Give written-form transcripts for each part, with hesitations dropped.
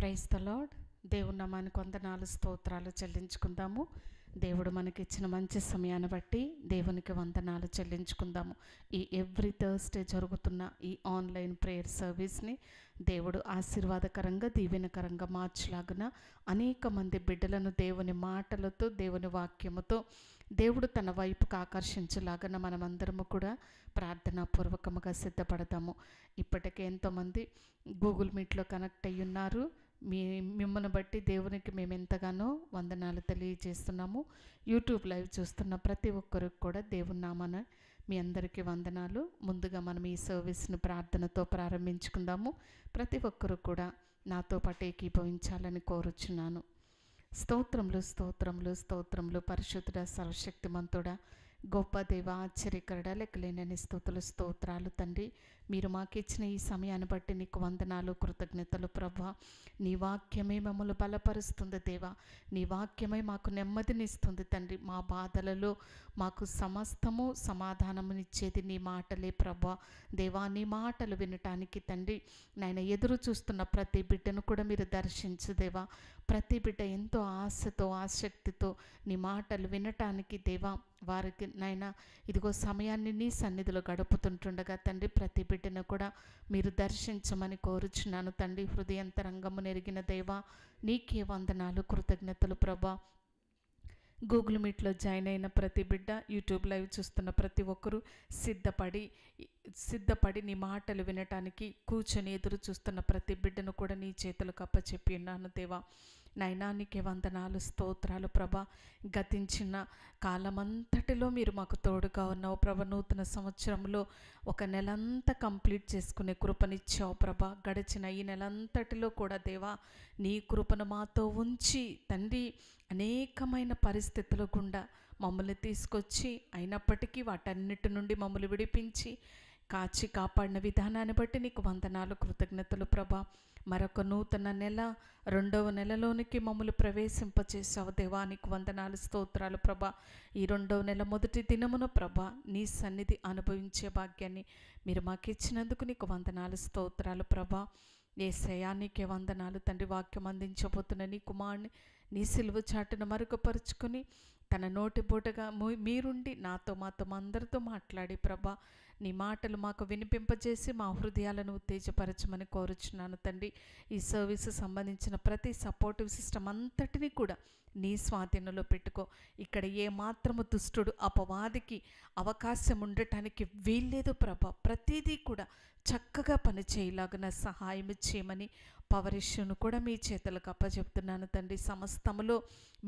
Praise the lord. దేవుని నామానికి వందనాలు స్తోత్రాలు చెల్లించుకుందాము. దేవుడు మనకిచ్చిన మంచి సమయాన్ని బట్టి దేవునికి వందనాలు చెల్లించుకుందాము. ఈ ఎవ్రీ థర్స్డే జరుగుతున్న ఈ ఆన్లైన్ ప్రేయర్ సర్వీస్ని దేవుడు ఆశీర్వాదకరంగా దీవెనకరంగా మార్చలాగున అనేక మంది బిడ్డలను దేవుని మాటలతో దేవుని వాక్యముతో దేవుడు తన వైపుకు ఆకర్షించలాగన మనమందరము కూడా ప్రార్థనాపూర్వకముగా సిద్ధపడతాము. ఇప్పటికే ఎంతోమంది గూగుల్ మీట్లో కనెక్ట్ అయ్యి ఉన్నారు. మిమ్మల్ని బట్టి దేవునికి మేము ఎంతగానో వందనాలు తెలియజేస్తున్నాము. యూట్యూబ్ లైవ్ చూస్తున్న ప్రతి ఒక్కరికి కూడా దేవుని నామాన మీ అందరికీ వందనాలు. ముందుగా మనం ఈ సర్వీస్ను ప్రార్థనతో ప్రారంభించుకుందాము. ప్రతి ఒక్కరు కూడా నాతో పాటు ఏకీభవించాలని కోరుచున్నాను. స్తోత్రములు స్తోత్రములు స్తోత్రములు పరిశుద్ధుడ సర్వశక్తిమంతుడా గొప్ప దేవ ఆశ్చర్యకరుడ లెక్కలేనని స్తుతులు స్తోత్రాలు తండ్రి. మీరు మాకు ఇచ్చిన ఈ సమయాన్ని బట్టి నీకు వందనాలు కృతజ్ఞతలు ప్రభా. నీ వాక్యమే మమ్మల్ని బలపరుస్తుంది దేవా. నీ వాక్యమే మాకు నెమ్మదినిస్తుంది తండ్రి. మా బాధలలో మాకు సమస్తము సమాధానమునిచ్చేది నీ మాటలే ప్రభా. దేవా నీ మాటలు వినటానికి తండ్రి నాయన ఎదురు చూస్తున్న ప్రతి బిడ్డను కూడా మీరు దర్శించు దేవా. ప్రతి బిడ్డ ఎంతో ఆశతో ఆసక్తితో నీ మాటలు వినటానికి దేవా వారికి నాయన ఇదిగో సమయాన్ని నీ సన్నిధిలో గడుపుతుంటుండగా తండ్రి ప్రతి బిడ్డను కూడా మీరు దర్శించమని కోరుచున్నాను తండ్రి. హృదయంతరంగము నెరిగిన దేవా నీకే వందనాలు కృతజ్ఞతలు ప్రభా. గూగుల్ మీట్లో జాయిన్ అయిన ప్రతి బిడ్డ, యూట్యూబ్ లైవ్ చూస్తున్న ప్రతి ఒక్కరూ సిద్ధపడి నీ మాటలు వినటానికి కూర్చొని ఎదురు చూస్తున్న ప్రతి బిడ్డను కూడా నీ చేతులకు అప్పచెప్పి ఉన్నాను దేవా. నాయనా నీకే వందనాలు స్తోత్రాలు ప్రభా. గతించిన కాలమంతటిలో మీరు మాకు తోడుగా ఉన్నావు ప్రభా. నూతన సంవత్సరంలో ఒక నెలంతా కంప్లీట్ చేసుకునే కృపనిచ్చావు ప్రభా. గడిచిన ఈ నెలంతటిలో కూడా దేవా నీ కృపను మాతో ఉంచి తండ్రి అనేకమైన పరిస్థితుల గుండా మమ్మల్ని తీసుకొచ్చి అయినప్పటికీ వాటన్నిటి నుండి మమ్మల్ని విడిపించి కాచి కాపాడిన విధానాన్ని బట్టి నీకు వందనాలు కృతజ్ఞతలు ప్రభా. మరొక నూతన నెల రెండవ నెలలోనికి మమ్మల్ని ప్రవేశింపచేసావు దేవా. నీకు వందనాలు స్తోత్రాలు ప్రభా. ఈ రెండవ నెల మొదటి దినమున ప్రభా నీ సన్నిధి అనుభవించే భాగ్యాన్ని మీరు మాకు ఇచ్చినందుకు నీకు వందనాలు స్తోత్రాలు ప్రభా. యేసయ్యా నీకే వందనాలు తండ్రి. వాక్యం అందించబోతున్న నీ కుమారుని నీ సిలువ చాటును మరుగుపరుచుకొని తన నోటి బోటగా మీరుండి నాతో మాతో అందరితో మాట్లాడి ప్రభా నీ మాటలు మాకు వినిపింపజేసి మా హృదయాలను ఉత్తేజపరచమని కోరుచున్నాను తండ్రి. ఈ సర్వీస్ సంబంధించిన ప్రతి సపోర్టివ్ సిస్టమ్ అంతటినీ కూడా నీ స్వాధీనంలో పెట్టుకో. ఇక్కడ ఏ మాత్రము దుష్టుడు అపవాదికి అవకాశం ఉండటానికి వీల్లేదు ప్రభా. ప్రతిదీ కూడా చక్కగా పనిచేయలాగున సహాయం చేయమని పవరిష్యును కూడా మీ చేతులకు అప్పచెప్తున్నాను తండ్రి. సమస్తములో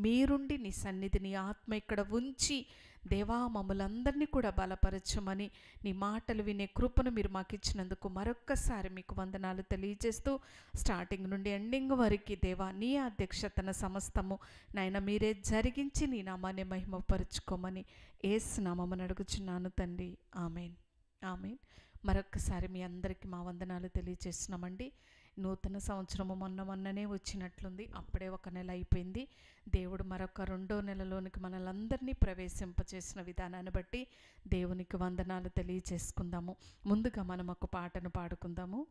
మీరుండి నీ సన్నిధి నీ ఆత్మ ఇక్కడ ఉంచి దేవా మమ్మలందరినీ కూడా బలపరచమని నీ మాటలు వినే కృపను మీరు మాకు ఇచ్చినందుకు మరొక్కసారి మీకు వందనాలు తెలియజేస్తూ స్టార్టింగ్ నుండి ఎండింగ్ వరకు దేవా నీ అధ్యక్షతన సమస్తము నాయన మీరే జరిగించి నీ నామాన్ని మహిమపరుచుకోమని యేసు నామమున అడుగుచున్నాను తండ్రి. Amen amen. మరొక్కసారి మీ అందరికీ మా వందనాలు తెలియజేస్తున్నామండి. నూతన సంవత్సరము మొన్ననే వచ్చినట్లుంది. అప్పుడే ఒక నెల అయిపోయింది. దేవుడు మరొక రెండో నెలలోనికి మనలందరినీ ప్రవేశింపచేసిన విధానాన్ని బట్టి దేవునికి వందనాలు తెలియజేసుకుందాము. ముందుగా మనం ఒక పాటను పాడుకుందాము.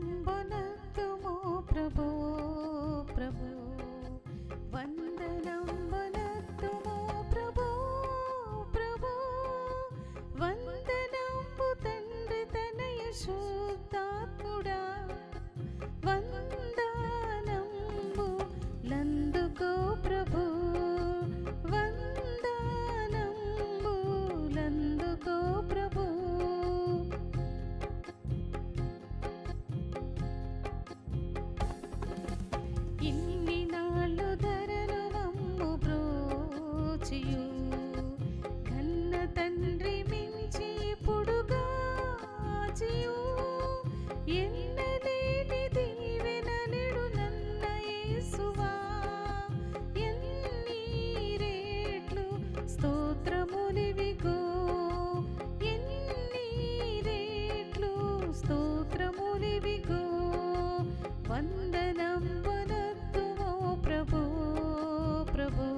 వందనంబునతుమో ప్రభో ప్రభో వందనంబునతుమో ప్రభో ప్రభో వందనంబు తండ్రి తనయ శుద్ధాత్ముడా వందనంబు లందుకో ప్రభో వందనంబు లందుకో ప్రభో. ఇన్ని నాళ్ళు ధరను వమ్ము బ్రో కాచియు కన్న తండ్రి మించి పొడుగాచియు ఎన్నలేని దీవెనలిడు నన్న యేసువా ఎన్ని రేట్లు స్తోత్రములివిగో ఎన్ని రేట్లు స్తోత్రములివిగో వందనం వనత్తుమో ప్రభో ప్రభో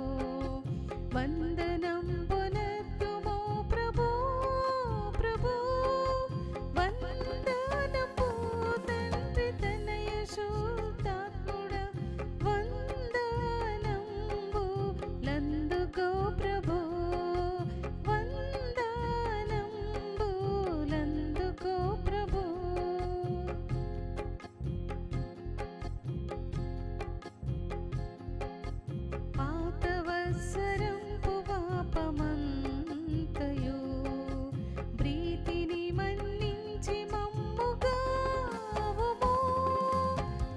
వందనం వనత్తుమో ప్రభో ప్రభో వందనము తండ్రి తనయ శుద్ధాత్ముడ వందనంబు లందుకో ప్రభో వందనంబు లందుకో ప్రభో పాతవత్సరంపు పాపమంతయు ప్రీతిని మన్నించి మమ్ముగావుము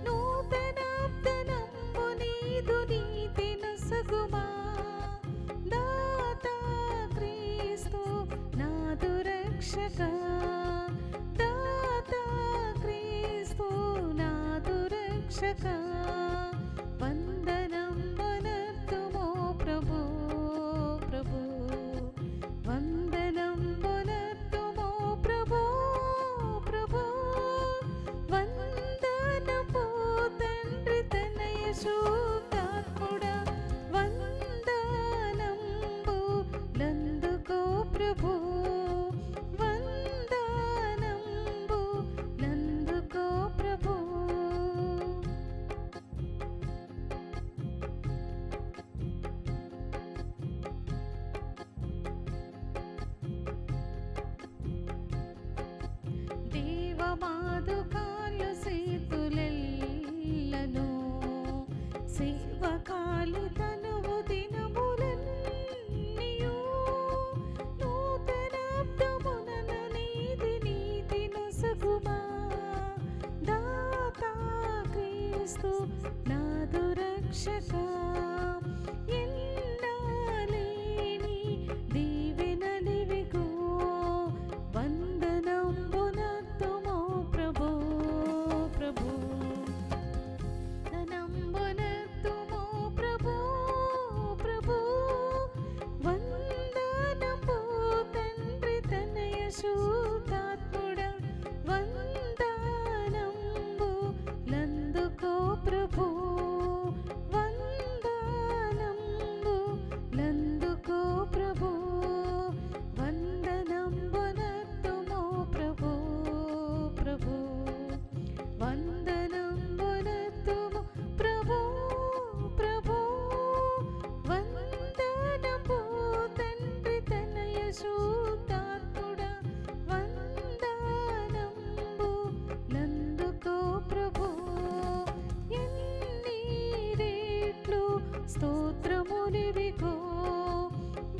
నూతనాబ్దనంబు నీదు నీతి నొసగుమా దాతా క్రీస్తు నాదు రక్షక దాతా క్రీస్తు నాదు రక్షక వందనం వనత్తుమో ప్రభో ప్రభో వందనం వనత్తుమో ప్రభో ప్రభో వందనము తండ్రి తనయ శుద్ధాత్ముడ వందనంబు లందుకో ప్రభో వందనంబు లందుకో ప్రభో దేవమాదుకాలు సేతులెల్లను సేవకాలు తనువు దినములన్నీయు నూతనాబ్దమునన నీది నీతి నొసగుమా దాతా క్రీస్తు నాదు రక్షక ఎన్నలేని దీవెనలివిగో వందనంబునత్తుమో ప్రభో ప్రభో నంబునత్తుమో ప్రభో ప్రభో వందనంబు తండ్రి తనయ శుద్ధాత్ముడ వందనంబు లందుకో ప్రభో వందనంబు లందుకో ప్రభో వందనంబునత్తుమో ప్రభో ప్రభో వందనంబునత్తుమో ప్రభో ప్రభో వందనము తండ్రి తనయ శుద్ధాత్ముడ వందనంబు నందుకో ప్రభో ఎన్ని రేట్లు స్తోత్రములివిగో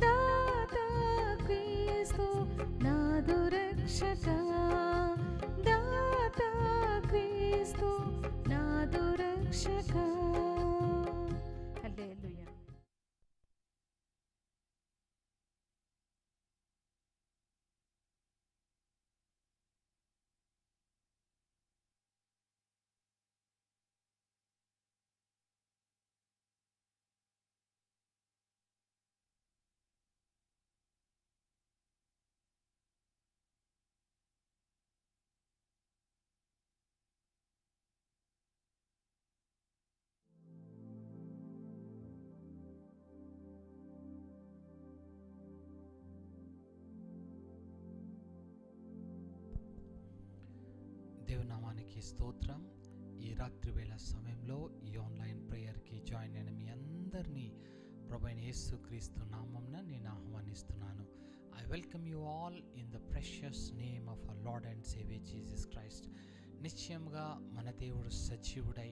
దాతా క్రీస్తు నాదు రక్షక దాతా క్రీస్తు నాదు రక్షక హల్లెలూయా. దేవునామానికి స్తోత్రం. ఈ రాత్రి వేళ సమయంలో ఈ ఆన్లైన్ ప్రేయర్కి జాయిన్ అయిన మీ అందరినీ ప్రభువైన యేసుక్రీస్తు నామమున నేను ఆహ్వానిస్తున్నాను. I welcome you all in the precious name of our Lord and saviour Jesus Christ. నిశ్చయంగా మన దేవుడు సజీవుడై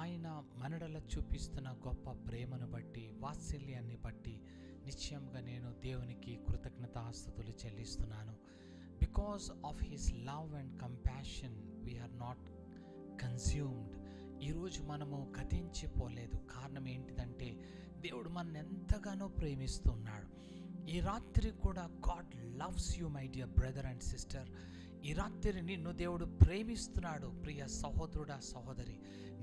ఆయన మనడల చూపిస్తున్న గొప్ప ప్రేమను బట్టి, వాత్సల్యాన్ని బట్టి నిశ్చయంగా నేను దేవునికి కృతజ్ఞతాస్తుతులు చెల్లిస్తున్నాను. Because of his love and compassion we're not consumed. ఈరోజు మనము గతించిపోలేదు. కారణం ఏంటిదంటే దేవుడు మన ఎంతగానో ప్రేమిస్తున్నాడు. ఈ రాత్రి కూడా God loves you my dear brother and sister. ఈ రాత్రి నిన్ను దేవుడు ప్రేమిస్తున్నాడు ప్రియ సహోదరుడా సహోదరి,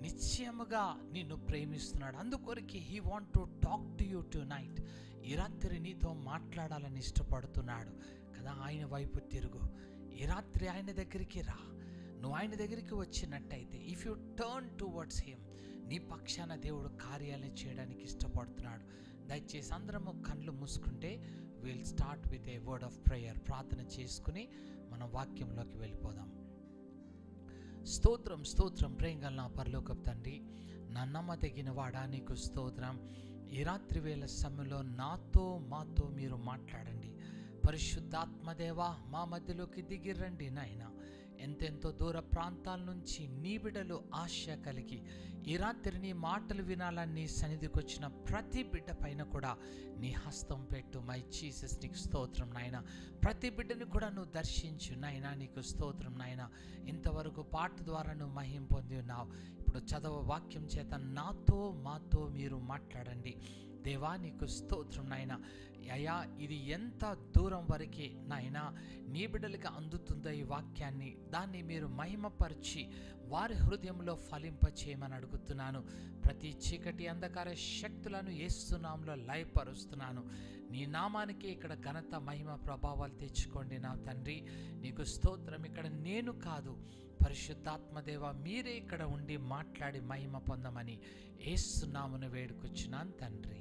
నిశ్చయముగా నిన్ను ప్రేమిస్తున్నాడు. అందుకొరికి he want to talk to you tonight. ఈ రాత్రి నీతో మాట్లాడాలని ఇష్టపడుతున్నాడు కదా. ఆయన వైపు తిరుగు, ఈ రాత్రి ఆయన దగ్గరికి రా. నువ్వు ఆయన దగ్గరికి వచ్చినట్టయితే, if you turn towards him, నీ పక్షాన దేవుడు కార్యాలు చేయడానికి ఇష్టపడుతున్నాడు. దయచేసి అందరము కళ్ళు మూసుకుంటే will start with a word of prayer. ప్రార్థన చేసుకుని మనం వాక్యంలోకి వెళ్ళిపోదాం. స్తోత్రం స్తోత్రం ప్రేమగల నా పరలోకపు తండ్రి, నా నమ్మదగిన వాడా నీకు స్తోత్రం. ఈ రాత్రి వేళ సమయంలో మాతో మీరు మాట్లాడండి. పరిశుద్ధాత్మదేవా మా మధ్యలోకి దిగిరండి నాయన. ఎంతెంతో దూర ప్రాంతాల నుంచి నీ బిడ్డలు ఆశ కలిగి ఈ రాత్రి నీ మాటలు వినాలని నీ సన్నిధికి వచ్చిన ప్రతి బిడ్డ పైన కూడా నీ హస్తం పెట్టు. మై జీసస్ నీకు స్తోత్రం నాయన. ప్రతి బిడ్డని కూడా నువ్వు దర్శించు నాయన. నీకు స్తోత్రం నాయన. ఇంతవరకు పాట ద్వారా నువ్వు మహిమ పొంది ఉన్నావు. ఇప్పుడు చదవ వాక్యం చేత మాతో మీరు మాట్లాడండి దేవా. నీకు స్తోత్రం నాయన. అయ్యా, ఇది ఎంత దూరం వరకే నాయన నీ బిడ్డలకి అందుతుందో ఈ వాక్యాన్ని, దాన్ని మీరు మహిమపరిచి వారి హృదయంలో ఫలింపచేయమని అడుగుతున్నాను. ప్రతి చీకటి అంధకార శక్తులను యేసు నామములో లయపరుస్తున్నాను. నీ నామానికి ఇక్కడ ఘనత మహిమ ప్రభావాలు తెచ్చుకోండి నా తండ్రి. నీకు స్తోత్రం. ఇక్కడ నేను కాదు, పరిశుద్ధాత్మదేవ మీరే ఇక్కడ ఉండి మాట్లాడి మహిమ పొందమని యేసు నామమున వేడుకొచ్చున్నాను తండ్రి.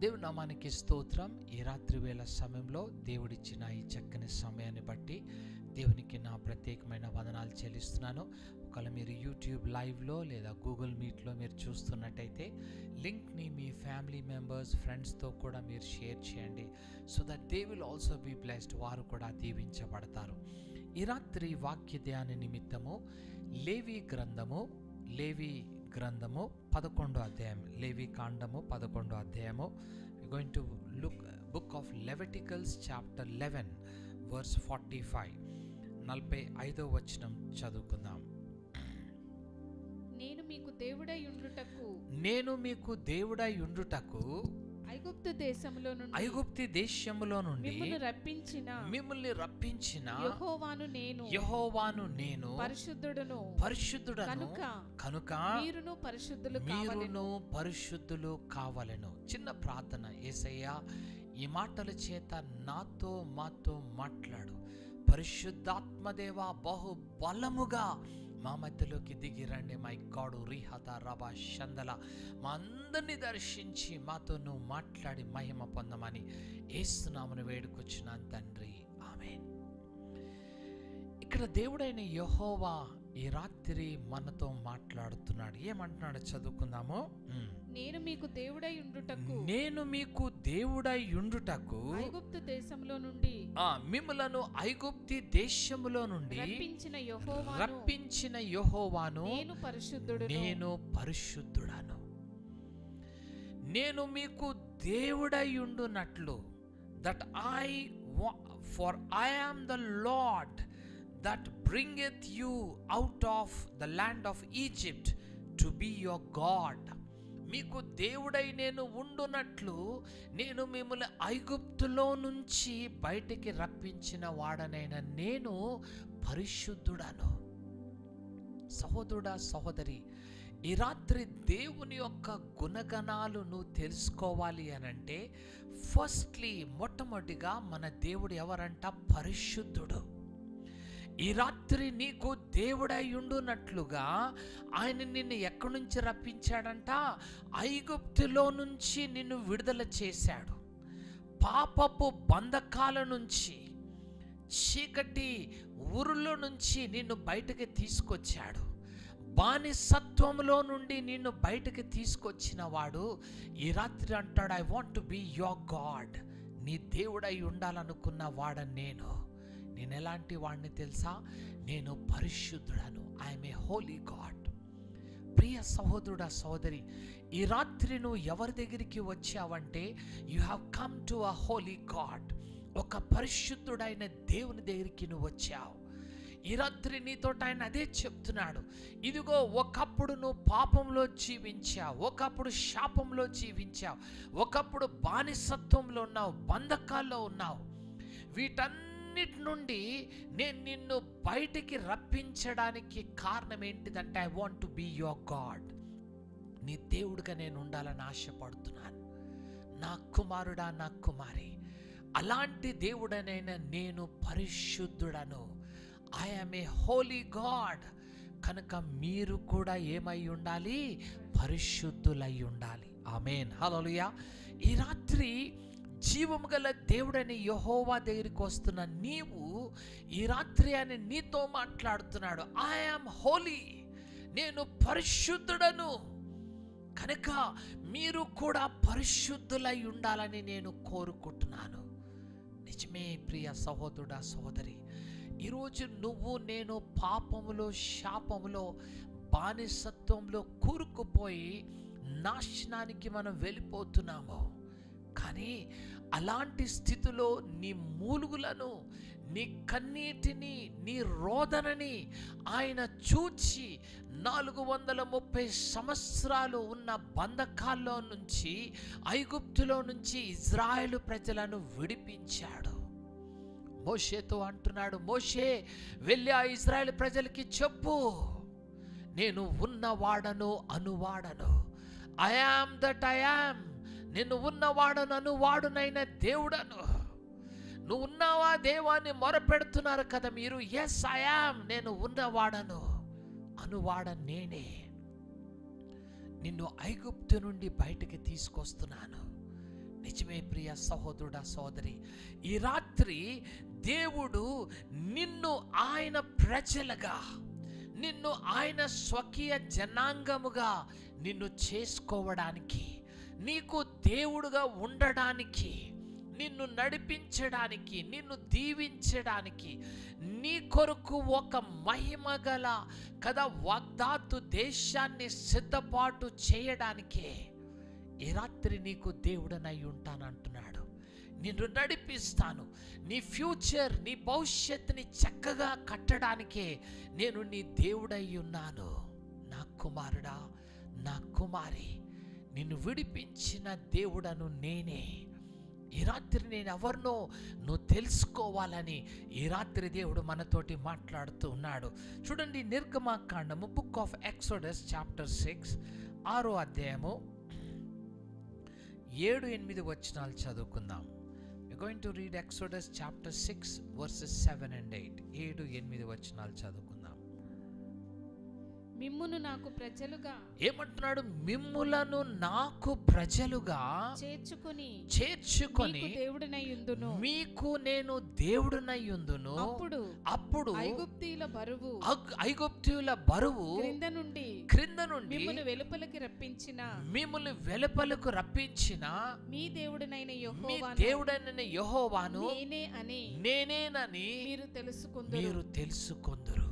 దేవుని నామానికి స్తోత్రం. ఈ రాత్రి వేళ సమయంలో దేవుడిచ్చిన ఈ చక్కని సమయాన్ని బట్టి దేవునికి నా ప్రత్యేకమైన వందనాలు చెల్లిస్తున్నాను. ఒకవేళ మీరు యూట్యూబ్ లైవ్లో లేదా గూగుల్ మీట్లో మీరు చూస్తున్నట్టయితే లింక్ని మీ ఫ్యామిలీ మెంబర్స్, ఫ్రెండ్స్తో కూడా మీరు షేర్ చేయండి. So that they will also be blessed. వారు కూడా దీవించబడతారు. ఈ రాత్రి వాక్య ధ్యాన నిమిత్తము లేవి గ్రంథము 11వ అధ్యాయం, లేవి కాండము 11వ అధ్యాయము. We're going to look book of Leviticus chapter 11 verse 45. 45వ వచనం చదువుకుందాం. నేను మీకు దేవుడై ఉండుటకు ఐగుప్తు దేశములో నుండి మిమ్మల్ని రప్పించిన యెహోవాను నేను పరిశుద్ధుడను కనుక మీరును పరిశుద్ధులు కావలెను. చిన్న ప్రార్థన. యేసయ్యా, ఈ మాటల చేత మాతో మాట్లాడు. పరిశుద్ధాత్మదేవా బహు బలముగా మా మధ్యలోకి దిగి రండి. మై గాడు రిహత రబా షందల మా అందరినీ దర్శించి మాతో నువ్వు మాట్లాడి మహిమ పొందమని యేసు నామమున వేడుకొచ్చున్నాను తండ్రి. ఆమేన్. ఇక్కడ దేవుడైన యెహోవా ఈ రాత్రి మనతో మాట్లాడుతున్నాడు. ఏమంటున్నాడు చదువుకుందాము. నేను మీకు దేవుడై ఉండుటకు ఐగుప్తు దేశములో నుండి మిమ్ములను ఐగుప్తు దేశములో నుండి రప్పించిన యెహోవాను నేను పరిశుద్ధుడను. నేను మీకు దేవుడై ఉండునట్లు, that for I am the lord that bringeth you out of the land of Egypt to be your God. మీకు దేవుడై నేను ఉండునట్లు నేను మిమ్మల్ని ఐగుప్తులో నుంచి బయటికి రప్పించిన వాడనైన నేను పరిశుద్ధుడను. సహోదరుడా సహోదరి, ఈ రాత్రి దేవుని యొక్క గుణగణాలు నువ్వు తెలుసుకోవాలి అనంటే ఫస్ట్లీ మొట్టమొదటిగా మన దేవుడు ఎవరంట? పరిశుద్ధుడు. ఈ రాత్రి నీకు దేవుడై ఉండునట్లుగా ఆయన నిన్ను ఎక్కడి నుంచి రప్పించాడంట? ఐగుప్తులో నుంచి నిన్ను విడుదల చేశాడు. పాపపు బంధకాల నుంచి, చీకటి ఊరులో నుంచి నిన్ను బయటకి తీసుకొచ్చాడు. బానిసత్వంలో నుండి నిన్ను బయటకి తీసుకొచ్చిన వాడు ఈ రాత్రి అంటాడు, I want to be your God. నీ దేవుడై ఉండాలనుకున్న వాడని నేను ఎలాంటి వాడిని తెలుసా? నేను పరిశుద్ధుడను. I'm a holy God. ప్రియ సహోదరుడా సహోదరి, ఈ రాత్రి నువ్వు ఎవరి దగ్గరికి వచ్చావంటే you have come to a holy God. ఒక పరిశుద్ధుడైన దేవుని దగ్గరికి నువ్వు వచ్చావు. ఈ రాత్రి నీతో ఆయన అదే చెప్తున్నాడు. ఇదిగో, ఒకప్పుడు నువ్వు పాపంలో జీవించావు, ఒకప్పుడు శాపంలో జీవించావు, ఒకప్పుడు బానిసత్వంలో ఉన్నావు, బంధకాల్లో ఉన్నావు. వీటన్నిటి నుండి నేను నిన్ను బయటికి రప్పించడానికి కారణం ఏంటిదంటే, I want to be your God. నీ దేవుడిగా నేను ఉండాలని ఆశపడుతున్నాను. నా కుమారుడా, నా కుమారి, అలాంటి దేవుడనైనా నేను పరిశుద్ధుడను. I am a holy God. కనుక మీరు కూడా ఏమై ఉండాలి? పరిశుద్ధులై ఉండాలి. ఆమేన్, హల్లెలూయా. ఈ రాత్రి జీవము గల దేవుడని యెహోవా దగ్గరికి వస్తున్న నీవు, ఈ రాత్రి ఆయన నీతో మాట్లాడుతున్నాడు. ఐ యామ్ హోలీ, నేను పరిశుద్ధుడను. కనుక మీరు కూడా పరిశుద్ధులై ఉండాలని నేను కోరుకుంటున్నాను. నిజమే ప్రియ సహోదరుడా, సహోదరి, ఈరోజు నువ్వు నేను పాపములో, శాపములో, బానిసత్వంలో కూరుకుపోయి నాశనానికి మనం వెళ్ళిపోతున్నాము. కానీ అలాంటి స్థితిలో నీ మూలుగులను, నీ కన్నీటిని, నీ రోదనని ఆయన చూచి 430 సంవత్సరాలు ఉన్న బంధకాల్లో నుంచి, ఐగుప్తులో నుంచి ఇజ్రాయేలు ప్రజలను విడిపించాడు. మోషేతో అంటున్నాడు, మోషే వెళ్ళి ఆ ఇజ్రాయేలు ప్రజలకి చెప్పు, నేను ఉన్నవాడను అనువాడను. I am that I am. నేను ఉన్నవాడను అనువాడునైన దేవుడను. నువ్వు ఉన్నావా దేవాన్ని మొరపెడుతున్నారు కదా మీరు. ఎస్ ఐ యామ్, నేను ఉన్నవాడను అనువాడ నేనే. నిన్ను ఐగుప్తు నుండి బయటికి తీసుకొస్తున్నాను. నిజమే ప్రియ సహోదరుడా, సోదరి, ఈ రాత్రి దేవుడు నిన్ను ఆయన ప్రజలుగా, నిన్ను ఆయన స్వకీయ జనాంగముగా నిన్ను చేసుకోవడానికి, నీకు దేవుడుగా ఉండడానికి, నిన్ను నడిపించడానికి, నిన్ను దీవించడానికి, నీ కొరకు ఒక మహిమగల కదా వాగ్దాతు దేశాన్ని సిద్ధపాటు చేయడానికే ఈ రాత్రి నీకు దేవుడనై ఉంటానంటున్నాడు. నిన్ను నడిపిస్తాను. నీ ఫ్యూచర్, నీ భవిష్యత్తుని చక్కగా కట్టడానికే నేను నీ దేవుడై ఉన్నాను. నా కుమారుడా, నా కుమారి, నిన్ను విడిపించిన దేవుడను నేనే. ఈ రాత్రి నేను ఎవరినో నువ్వు తెలుసుకోవాలని ఈ రాత్రి దేవుడు మనతోటి మాట్లాడుతూ ఉన్నాడు. చూడండి, నిర్గమకాండము, బుక్ ఆఫ్ ఎక్సోడస్ చాప్టర్ 6, 6వ అధ్యాయము 7-8 వచనాలు చదువుకుందాం. We're going to read Exodus chapter 6 verses 7 and 8. 7-8 వచనాలు చదువుకుందాం. మిమ్మును నాకు ప్రజలుగా, ఏమంటున్నాడు? మిమ్ములను నాకు ప్రజలుగా చేర్చుకొని దేవుడినై యుందును, మీకు నేను దేవుడినై యుందును. అప్పుడు ఐగుప్తీయుల బరువు క్రింద నుండి మిమ్మును వెలుపలకు రప్పించిన మీ దేవుడైన యెహోవాను నేనేనని మీరు తెలుసుకొందురు.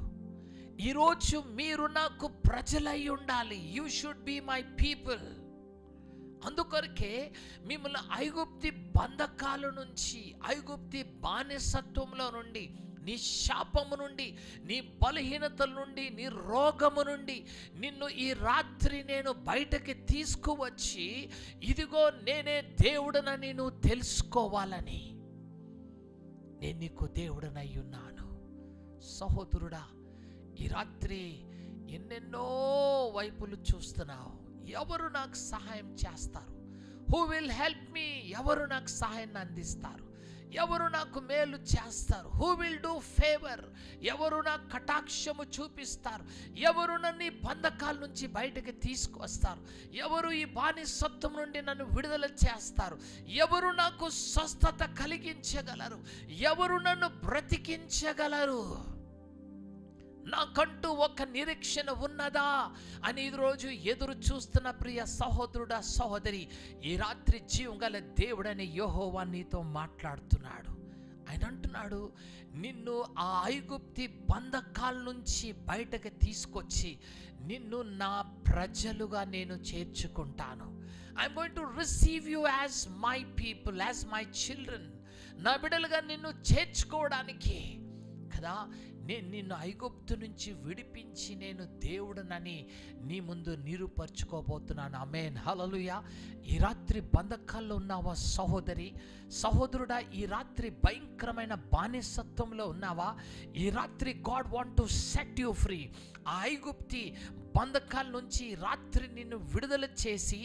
ఈరోజు మీరు నాకు ప్రజలై ఉండాలి. You should be my people. అందుకొరకే మిమ్మల్ని ఐగుప్తి బంధకాల నుంచి, ఐగుప్తి బానిసత్వంలో నుండి, నీ శాపము నుండి, నీ బలహీనతల నుండి, నీ రోగము నుండి నిన్ను ఈ రాత్రి నేను బయటకి తీసుకువచ్చి, ఇదిగో నేనే దేవుడనని నువ్వు తెలుసుకోవాలని నేను నీకు దేవుడనై ఉన్నాను. సహోదరుడా, ఈ రాత్రి ఎన్నెన్నో వైపులు చూస్తున్నావు. ఎవరు నాకు సహాయం చేస్తారు? Who will help me? ఎవరు నాకు సహాయాన్ని అందిస్తారు? ఎవరు నాకు మేలు చేస్తారు? Who will do favour? ఎవరు నాకు కటాక్షము చూపిస్తారు? ఎవరు నన్ను ఈ బంధకాల నుంచి బయటకు తీసుకొస్తారు? ఎవరు ఈ బానిసత్వం నుండి నన్ను విడుదల చేస్తారు? ఎవరు నాకు స్వస్థత కలిగించగలరు? ఎవరు నన్ను బ్రతికించగలరు? నాకంటూ ఒక నిరీక్షణ ఉన్నదా అని ఈరోజు ఎదురు చూస్తున్న ప్రియ సహోదరుడా, సహోదరి, ఈ రాత్రి జీవం గల దేవుడని యెహోవా నీతో మాట్లాడుతున్నాడు. ఆయన అంటున్నాడు, నిన్ను ఆ ఐగుప్తి బంధకాల నుంచి బయటకు తీసుకొచ్చి నిన్ను నా ప్రజలుగా నేను చేర్చుకుంటాను. I'm going to receive you as my people, as my children. నా బిడ్డలుగా నిన్ను చేర్చుకోవడానికి. కదా, నేను నిన్ను ఐగుప్తు నుంచి విడిపించి నేను దేవుడనని నీ ముందు నిరూపరచుకోబోతున్నాను. ఆమేన్, హల్లెలూయా. ఈ రాత్రి బంధకాల్లో ఉన్నావా సహోదరి, సహోదరుడా? ఈ రాత్రి భయంకరమైన బానిసత్వంలో ఉన్నావా? ఈ రాత్రి God want to set you free. ఆ ఐగుప్తి బంధకాల నుంచి రాత్రి నిన్ను విడుదల చేసి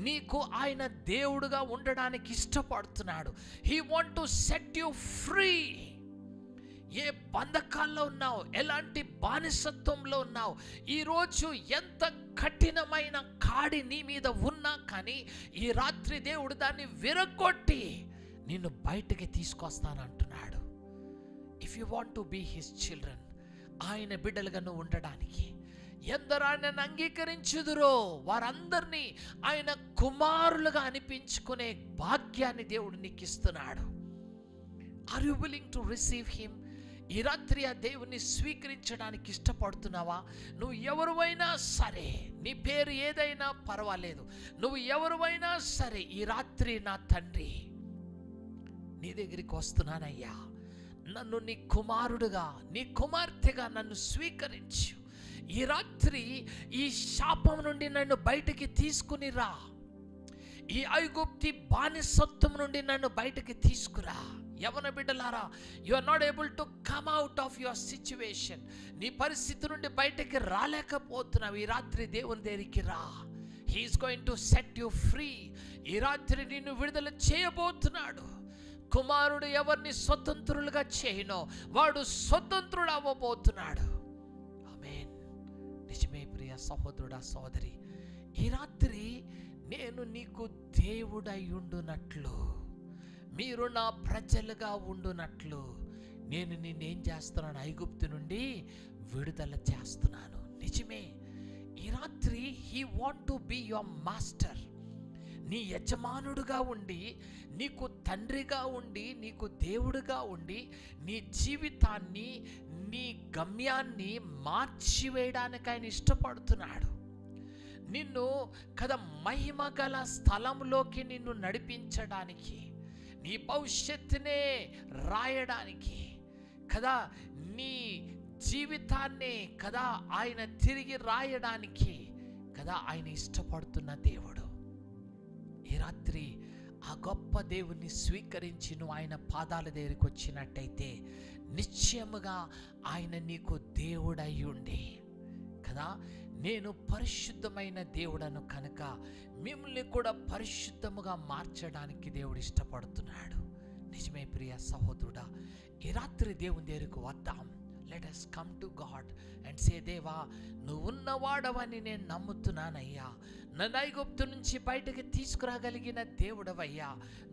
నీకు ఆయన దేవుడుగా ఉండడానికి ఇష్టపడుతున్నాడు. He want to set you free. ఏ బంధకాల్లో ఉన్నావు, ఎలాంటి బానిసత్వంలో ఉన్నావు, ఈరోజు ఎంత కఠినమైన కాడి నీ మీద ఉన్నా కానీ ఈ రాత్రి దేవుడు దాన్ని విరగొట్టి నిన్ను బయటకి తీసుకొస్తానంటున్నాడు. If you want to be his children, ఆయన బిడ్డలుగా నువ్వు ఉండడానికి ఎందరు ఆయనను అంగీకరించుదురో వారందరినీ ఆయన కుమారులుగా అనిపించుకునే భాగ్యాన్ని దేవుడు నీకు ఇస్తున్నాడు. Are you willing to receive him? ఈ రాత్రి ఆ దేవుని స్వీకరించడానికి ఇష్టపడుతున్నావా? నువ్వు ఎవరువైనా సరే, నీ పేరు ఏదైనా పర్వాలేదు, నువ్వు ఎవరువైనా సరే, ఈ రాత్రి నా తండ్రి నీ దగ్గరికి వస్తున్నానయ్యా, నన్ను నీ కుమారుడుగా, నీ కుమార్తెగా నన్ను స్వీకరించు. ఈ రాత్రి ఈ శాపం నుండి నన్ను బయటికి తీసుకుని రా. ఈ ఐగుప్తి బానిసత్వం నుండి నన్ను బయటికి తీసుకురా. యవన బిడ్డలారా, you are not able to come out of your situation. నీ పరిస్థితి నుండి బయటికి రాలేకపోతున్నావు. ఈ రాత్రి దేవుని దగ్గరికి రా. He is going to set you free. ఈ రాత్రి నిన్ను విడుదల చేయబోతున్నాడు. కుమారుడు ఎవరిని స్వతంత్రులుగా చేయనో వాడు స్వతంత్రుడు అవ్వబోతున్నాడు. ఆమేన్. నిజమే ప్రియ సహోదరుడా, సోదరి, ఈ రాత్రి నేను నీకు దేవుడై ఉండునట్లు, మీరు నా ప్రజలుగా ఉండునట్లు నేను నిన్నేం చేస్తున్నాను? ఐగుప్తు నుండి విడుదల చేస్తున్నాను. నిజమే, ఈ రాత్రి he want to be your master. నీ యజమానుడుగా ఉండి, నీకు తండ్రిగా ఉండి, నీకు దేవుడుగా ఉండి, నీ జీవితాన్ని, నీ గమ్యాన్ని మార్చివేయడానికి ఆయన ఇష్టపడుతున్నాడు. నిన్ను కదా మహిమ గల స్థలంలోకి నిన్ను నడిపించడానికి, నీ భవిష్యత్తునే రాయడానికి కదా, నీ జీవితాన్నే కదా ఆయన తిరిగి రాయడానికి కదా ఆయన ఇష్టపడుతున్న దేవుడు. ఈ రాత్రి ఆ గొప్ప దేవుణ్ణి స్వీకరించి నువ్వు ఆయన పాదాల దగ్గరికి వచ్చినట్టయితే నిశ్చయముగా ఆయన నీకు దేవుడై ఉండి కదా, నేను పరిశుద్ధమైన దేవుడను కనుక మిమ్మల్ని కూడా పరిశుద్ధముగా మార్చడానికి దేవుడు ఇష్టపడుతున్నాడు. నిజమే ప్రియ సహోదరుడా, ఈ రాత్రి దేవుని దగ్గరకు వద్దాం. Let us come to God and say, దేవా, నువ్వు ఉన్నవాడవని నేను నమ్ముతున్నానయ్యా. నన్ను ఐగుప్తు నుంచి బయటకు తీసుకురాగలిగిన దేవుడవయ్యా.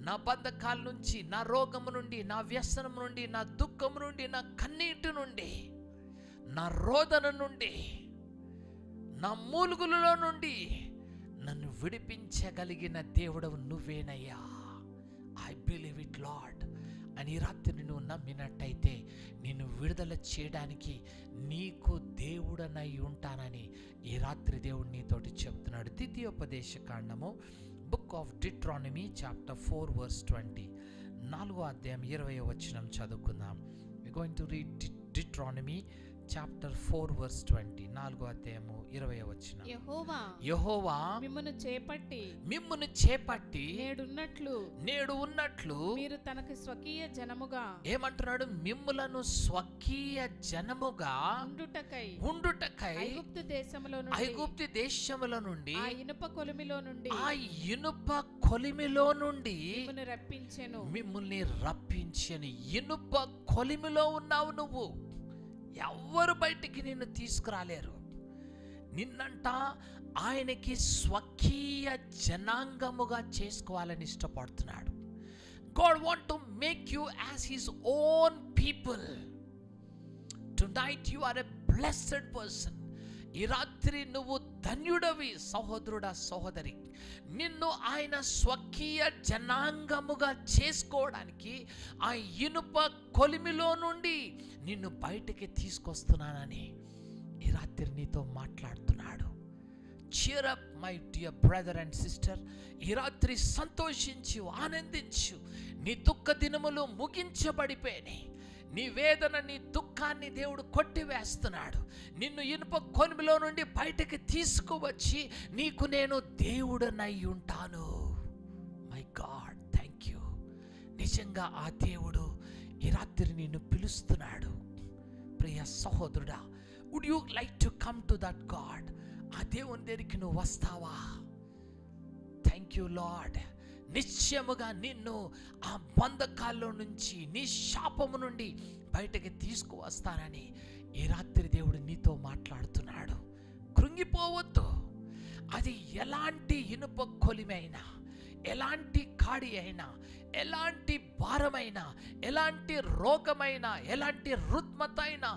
నా బంధకాల నుంచి, నా రోగము నుండి, నా వ్యసనం నుండి, నా దుఃఖము నుండి, నా కన్నీటి నుండి, నా రోదన నుండి, నా మూలుగులలో నుండి నన్ను విడిపించగలిగిన దేవుడవు నువ్వేనయ్యా. I believe it Lord. అని ఈ రాత్రి నువ్వు నమ్మినట్టయితే నిన్ను విడుదల చేయడానికి నీకు దేవుడనై ఉంటానని ఈ రాత్రి దేవుడు నీతోటి చెప్తున్నాడు. ద్వితీయోపదేశ కాండము, book of Deuteronomy chapter 4 verse 20, 4వ అధ్యాయం 20వ వచనం చదువుకుందాం. We going to read Deuteronomy chapter 4 verse 20, 4వ అధ్యాయము 20వ వచనం. యెహోవా మిమ్మును చేపట్టి నేడు ఉన్నట్లు మీరు తనకు స్వకీయ జనముగా ఏమంటున్నాడు? మిమ్ములను స్వకీయ జనముగా ఉండుటకై ఐగుప్తు దేశములో నుండి ఆ ఇనుప కొలిమిలో నుండి మిమ్మల్ని రప్పించెను. ఇనుప కొలిమిలో ఉన్నావు నువ్వు. ఎవ్వరు బయటికి నిన్ను తీసుకురాలేరు. నిన్నంట ఆయనకి స్వకీయ జనాంగముగా చేసుకోవాలని ఇష్టపడుతున్నాడు. God want to make you as his own people. Tonight you are a blessed person. ఈ రాత్రి నువ్వు ధన్యుడవి సహోదరుడా, సహోదరి. నిన్ను ఆయన స్వకీయ జనాంగముగా చేసుకోవడానికి ఆ ఇనుప కొలిమిలో నుండి నిన్ను బయటికి తీసుకొస్తున్నానని ఈ రాత్రి నీతో మాట్లాడుతున్నాడు. cheer up my dear brother and sister. ఈ రాత్రి సంతోషించు, ఆనందించు. నీ దుఃఖ దినములు ముగించబడిపోయినాయి. నీ వేదన, నీ దుఃఖాన్ని దేవుడు కొట్టివేస్తున్నాడు. నిన్ను ఇనుప కొలిమిలో నుండి బయటకి తీసుకువచ్చి నీకు నేను దేవుడనై ఉంటాను. My God, thank you. నిజంగా ఆ దేవుడు ఈ రాత్రి నిన్ను పిలుస్తున్నాడు. ప్రియ సహోదరుడా, would you like to come to that God? ఆ దేవుని దగ్గరికి నువ్వు వస్తావా? Thank you Lord. నిశ్చయముగా నిన్ను ఆ బంధకాల్లో నుంచి, నీ శాపము నుండి బయటకి తీసుకువస్తానని ఈ రాత్రి దేవుడు నీతో మాట్లాడుతున్నాడు. కృంగిపోవద్దు. అది ఎలాంటి ఇనుప కొలిమైనా, ఎలాంటి కాడి అయినా, ఎలాంటి భారమైనా, ఎలాంటి రోగమైనా, ఎలాంటి రుగ్మత అయినా,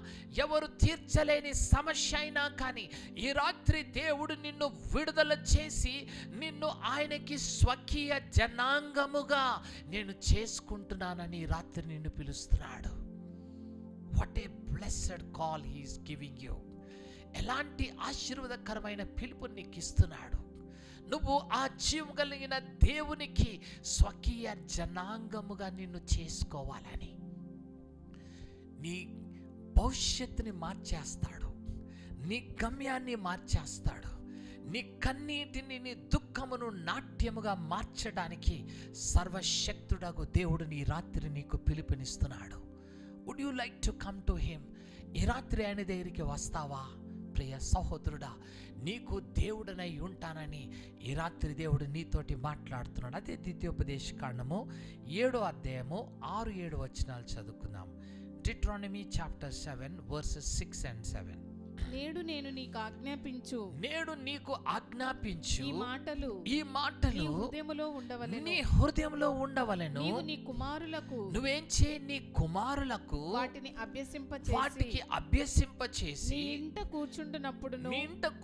ఎవరు తీర్చలేని సమస్య అయినా కానీ ఈ రాత్రి దేవుడు నిన్ను విడుదల చేసి నిన్ను ఆయనకి స్వకీయ జనాంగముగా నేను చేసుకుంటున్నానని ఈ రాత్రి నిన్ను పిలుస్తున్నాడు. What a blessed call he is giving you. ఎలాంటి ఆశీర్వాదకరమైన పిలుపు నీకు ఇస్తున్నాడు. నువ్వు ఆ జీవం కలిగిన దేవునికి స్వకీయ జనాంగముగా నిన్ను చేసుకోవాలని. నీ భవిష్యత్తుని మార్చేస్తాడు, నీ గమ్యాన్ని మార్చేస్తాడు, నీ కన్నీటిని, నీ దుఃఖమును నాట్యముగా మార్చడానికి సర్వశక్తుడగు దేవుడు నీ రాత్రి నీకు పిలుపునిస్తున్నాడు. Would you like to come to him? ఈ రాత్రి ఆయన దగ్గరికి వస్తావా? ప్రియ సహోదరుడా, నీకు దేవుడనై ఉంటానని ఈ రాత్రి దేవుడు నీతోటి మాట్లాడుతున్నాడు. అదే ద్వితీయోపదేశ కాండము 7వ అధ్యాయము 6-7 వచనాలు చదువుకుందాం. Deuteronomy chapter 7 versus 6 and 7. నేడు నేను నీకు ఆజ్ఞాపించు, నేడు నీకు ఆజ్ఞాపించు ఈ మాటలు నీ హృదయములో ఉండవలెను. నీ హృదయంలో ఉండవలెను. నీవు నీ కుమారులకు నువ్వేం చేయి? నీ కుమారులకు వాటికి అభ్యసింపచేసి నీ ఇంట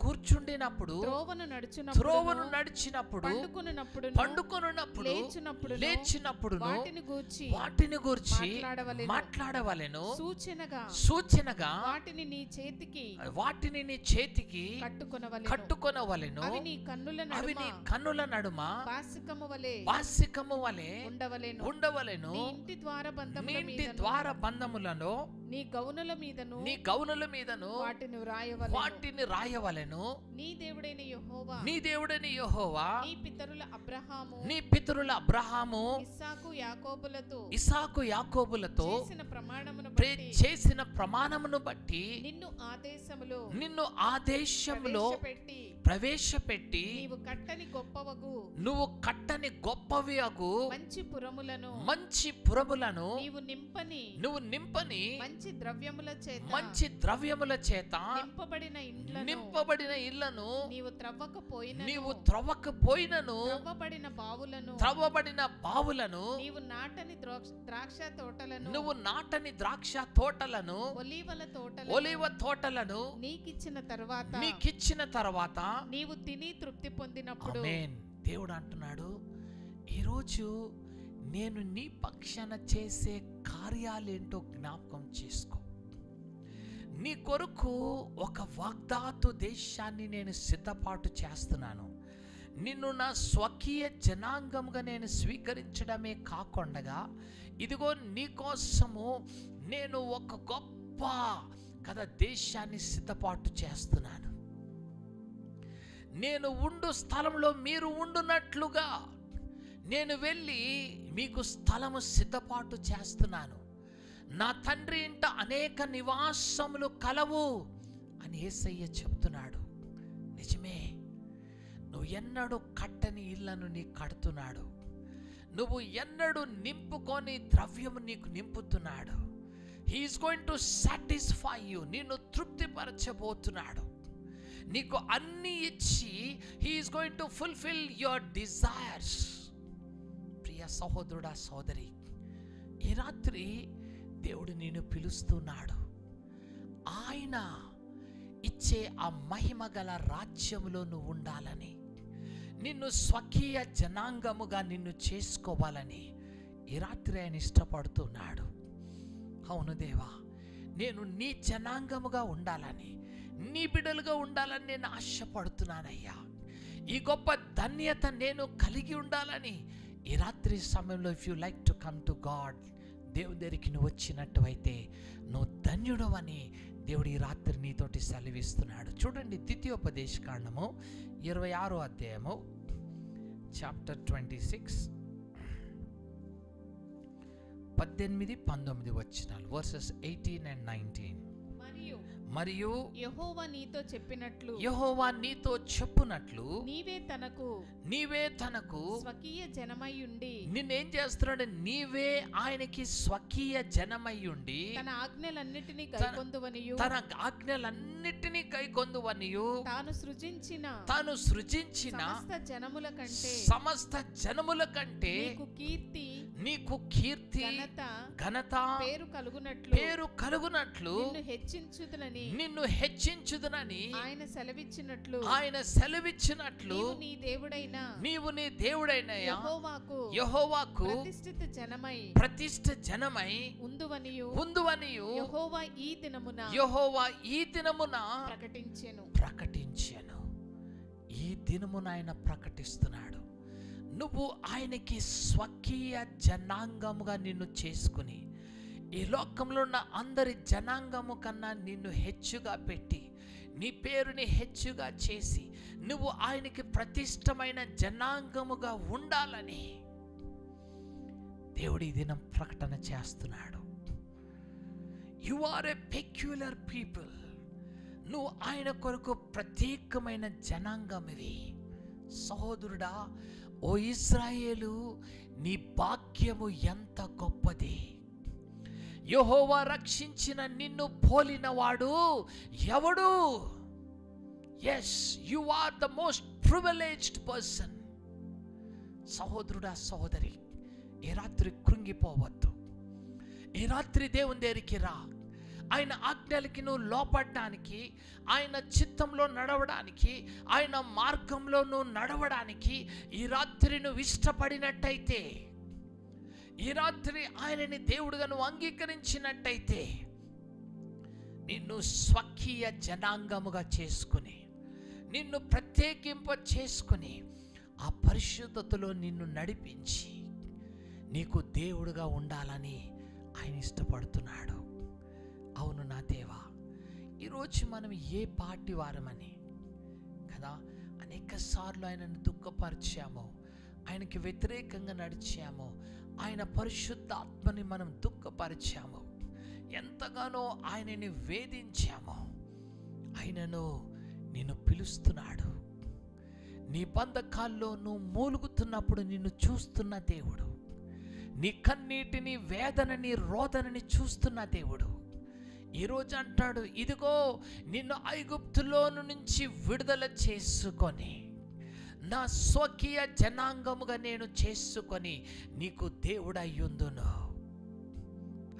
కూర్చుండినప్పుడు త్రోవను నడిచినప్పుడు పండుకొనున్నప్పుడు లేచినప్పుడు వాటిని గూర్చి మాట్లాడవలెను. సూచనగా వాటిని నీ చేతికి కట్టుకొనవలెను. అవి నీ కన్నుల నడుమ పాసికము వలె ఉండవలెను. నీ ఇంటి ద్వారబంధములలో నీ గౌనుల మీదను వాటిని రాయవలెను. నీ దేవుడైన యెహోవా నీ పితరుల అబ్రహాము ఇస్సాకు యాకోబులతో చేసిన ప్రమాణమును బట్టి నిన్ను ఆదేశములో ప్రవేశపెట్టి నువ్వు కట్టని గొప్పవి అగు మంచి పురములను నువ్వు నింపని మంచి ద్రవ్యముల చేత నింపబడిన ఇళ్లను నీవు త్రవ్వకపోయినను త్రవ్వబడిన బావులను నువ్వు నాటని ద్రాక్ష తోటలను ఒలీవ తోటలను నీకిచ్చిన తర్వాత నీవు తిని తృప్తి పొందినప్పుడు. దేవుడు అంటున్నాడు, ఈరోజు నేను నీ పక్షాన చేసే కార్యాలేంటో జ్ఞాపకం చేసుకో. నీ కొరకు ఒక వాగ్దాతు దేశాన్ని నేను సిద్ధపాటు చేస్తున్నాను. నిన్ను నా స్వకీయ జనాంగంగా నేను స్వీకరించడమే కాకుండా ఇదిగో నీకోసము నేను ఒక గొప్ప దేశాన్ని సిద్ధపాటు చేస్తున్నాను. నేను ఉండు స్థలంలో మీరు ఉండునట్లుగా నేను వెళ్ళి మీకు స్థలము సిద్ధపాటు చేస్తున్నాను. నా తండ్రి ఇంట అనేక నివాసములు కలవు అని యేసయ్య చెప్తున్నాడు. నిజమే, నువ్వు ఎన్నడూ కట్టని ఇళ్లను నీకు కడుతున్నాడు. నువ్వు ఎన్నడూ నింపుకొని ద్రవ్యము నీకు నింపుతున్నాడు. He is going to satisfy you. నిన్ను తృప్తిపరచబోతున్నాడు. నీకు అన్ని ఇచ్చి he is going to fulfil your desires. ప్రియ సహోదరుడా, సోదరి, ఈ రాత్రి దేవుడు నిన్ను పిలుస్తున్నాడు. ఆయన ఇచ్చే ఆ మహిమ గల రాజ్యములో నువ్వు ఉండాలని, నిన్ను స్వకీయ జనాంగముగా నిన్ను చేసుకోవాలని ఈ రాత్రి ఆయన ఇష్టపడుతున్నాడు. అవును దేవా, నేను నీ జనాంగముగా ఉండాలని, నీ బిడ్డలుగా ఉండాలని నేను ఆశపడుతున్నానయ్యా. ఈ గొప్ప ధన్యత నేను కలిగి ఉండాలని ఈ రాత్రి సమయంలో if you like to come to God, దేవుని దగ్గరికి నువ్వు వచ్చినట్టు అయితే నువ్వు ధన్యుడు అని దేవుడు ఈ రాత్రి నీతోటి సెలవిస్తున్నాడు. చూడండి, ద్వితీయోపదేశకాండము 26వ అధ్యాయము చాప్టర్ 26 18-19 వచనాలు, వర్సెస్ 18 and 19. మరియు యెహోవా నీతో చెప్పినట్లు, యెహోవా నీతో చెప్పునట్లు నీవే తనకు స్వకీయ జనమయ్యుండి, నిన్నేం చేస్తున్నాడు? నీవే ఆయనకి స్వకీయ జనమయ్యుండి తన ఆజ్ఞలన్నిటినీ కైకొందువనియు తాను సృజించిన సమస్త జనముల కంటే నీకు కీర్తి ఘనత పేరు కలుగునట్లు నిన్ను హెచ్చించుదునని ఆయన సెలవిచ్చినట్లు నీవు నీ దేవుడైన యెహోవాకు ప్రతిష్ఠిత జనమై ఉందువనియు యెహోవా ఈ దినమున ప్రకటించెను. ఈ దినమున ఆయన ప్రకటిస్తున్నాడు. నువ్వు ఆయనకి స్వకీయ జనాంగముగా నిన్ను చేసుకుని, ఈ లోకంలో ఉన్న అందరి జనాంగము కన్నా నిన్ను హెచ్చుగా పెట్టి, నీ పేరుని హెచ్చుగా చేసి, నువ్వు ఆయనకి ప్రతిష్టమైన జనాంగముగా ఉండాలని దేవుడు ఈ దినం ప్రకటన చేస్తున్నాడు. You are a peculiar people. నువ్వు ఆయన కొరకు ప్రత్యేకమైన జనాంగమివి. సహోదరుడా, ఓ ఇశ్రాయేలు, నీ భాగ్యము ఎంత గొప్పది. యెహోవా రక్షించిన నిన్ను పోలినవాడు ఎవడు? Yes, you are the most privileged person. సహోదరుడా, సహోదరి, ఈ రాత్రి కృంగిపోవద్దు. ఈ రాత్రి దేవుని దగ్గరికి రా. ఆయన ఆజ్ఞలకి నువ్వు లోపడడానికి, ఆయన చిత్తంలో నడవడానికి, ఆయన మార్గంలో నువ్వు నడవడానికి ఈ రాత్రి నువ్వు ఇష్టపడినట్టయితే, ఈ రాత్రి ఆయనని దేవుడుగా నువ్వు అంగీకరించినట్టయితే, నిన్ను స్వకీయ జనాంగముగా చేసుకుని, నిన్ను ప్రత్యేకింప చేసుకుని, ఆ పరిశుద్ధతలో నిన్ను నడిపించి నీకు దేవుడుగా ఉండాలని ఆయన ఇష్టపడుతున్నాడు. అవును నా దేవా, ఈరోజు మనం ఏ పార్టీ వారమని కదా అనేక సార్లు ఆయనను దుఃఖపరిచామో, ఆయనకి వ్యతిరేకంగా నడిచామో, ఆయన పరిశుద్ధ ఆత్మని మనం దుఃఖపరిచామో, ఎంతగానో ఆయనని వేధించామో, ఆయనను నిన్ను పిలుస్తున్నాడు. నీ బంధకాల్లో నువ్వు మూలుగుతున్నప్పుడు నిన్ను చూస్తున్న దేవుడు, నీ కన్నీటిని, వేదనని, రోదనని చూస్తున్న దేవుడు ఈరోజు అంటాడు, ఇదిగో నిన్ను ఐగుప్తులోను నుంచి విడుదల చేసుకొని నా స్వకీయ జనాంగముగా నేను చేసుకొని నీకు దేవుడయ్యుందును.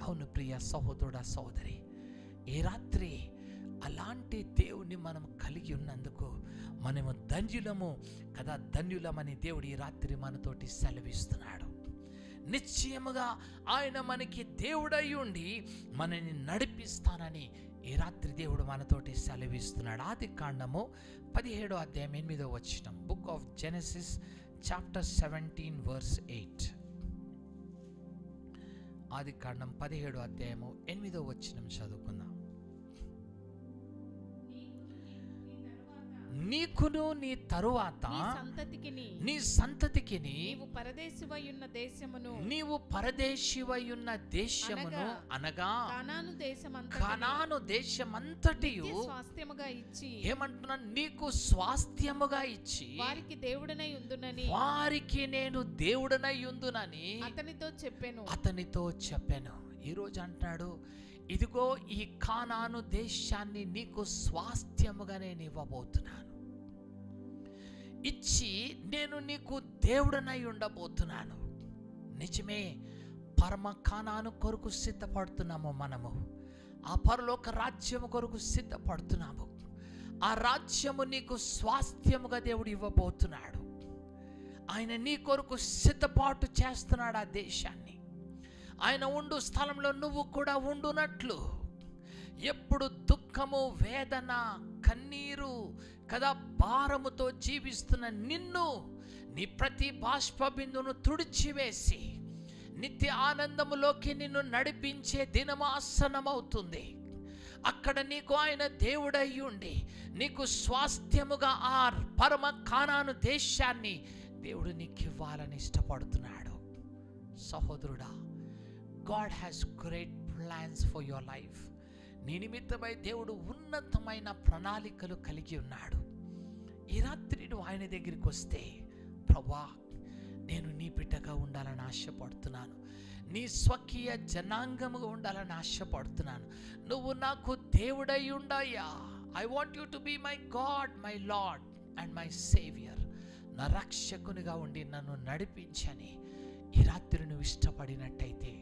అవును ప్రియ సహోదరుడా, సహోదరి, ఈ రాత్రి అలాంటి దేవుని మనం కలిగి ఉన్నందుకు మనము ధన్యులము కదా, ధన్యులమని దేవుడు ఈ రాత్రి మనతోటి సెలవిస్తున్నాడు. నిశ్చయముగా ఆయన మనకి దేవుడై ఉండి మనని నడిపిస్తానని ఈ రాత్రి దేవుడు మనతోటి సెలవిస్తున్నాడు. ఆదికాండము 17వ అధ్యాయం 8వ వచనం, book of Genesis chapter 17 verse 8. ఆదికాండం 17వ అధ్యాయము 8వ వచనం చదువుకుందాం. నీకును నీ తరువాత నీ సంతతికి నీవు పరదేశివై ఉన్న దేశమును అనగా కనాను దేశమంతటియు ఏమంటున్నా, నీకు స్వాస్థ్యముగా ఇచ్చి వారికి నేను దేవుడనై ఉందునని అతనితో చెప్పాను. ఈరోజు అంటున్నాడు, ఇదిగో ఈ కానాను దేశాన్ని నీకు స్వాస్థ్యముగా నేను ఇవ్వబోతున్నాను, ఇచ్చి నేను నీకు దేవుడనై ఉండబోతున్నాను. నిజమే, పరమ కానాను కొరకు సిద్ధపడుతున్నాము మనము. ఆ పరలోక రాజ్యము కొరకు సిద్ధపడుతున్నాము. ఆ రాజ్యము నీకు స్వాస్థ్యముగా దేవుడు ఇవ్వబోతున్నాడు. ఆయన నీ కొరకు సిద్ధపాటు చేస్తున్నాడు ఆ దేశాన్ని. ఆయన ఉండు స్థలంలో నువ్వు కూడా ఉండునట్లు, ఎప్పుడు దుఃఖము, వేదన, కన్నీరు కదా భారముతో జీవిస్తున్న నిన్ను నీ ప్రతి బాష్ప బిందును తుడిచివేసి నిత్య ఆనందములోకి నిన్ను నడిపించే దినమాసనమవుతుంది. అక్కడ నీకు ఆయన దేవుడై ఉండి నీకు స్వాస్థ్యముగా ఆ పరమ కానాను దేశాన్ని దేవుడు నీకు ఇవ్వాలని ఇష్టపడుతున్నాడు. సహోదరుడా, God has great plans for your life. నీ నిమిత్తమై దేవుడు ఉన్నతమైన ప్రణాళికలు కలిగి ఉన్నాడు. ఈ రాత్రి నువ్వు ఆయన దగ్గరికి వస్తే, ప్రభువా, నేను నీ బిడ్డగా ఉండాలని ఆశపడుతున్నాను, నీ స్వకీయ జనాంగముగా ఉండాలని ఆశపడుతున్నాను, నువ్వు నాకు దేవుడై ఉండయ్యా, I want you to be my God, my Lord and my saviour, నా రక్షకునిగా ఉండి నన్ను నడిపించని ఈ రాత్రి నువ్వు ఇష్టపడినట్టయితే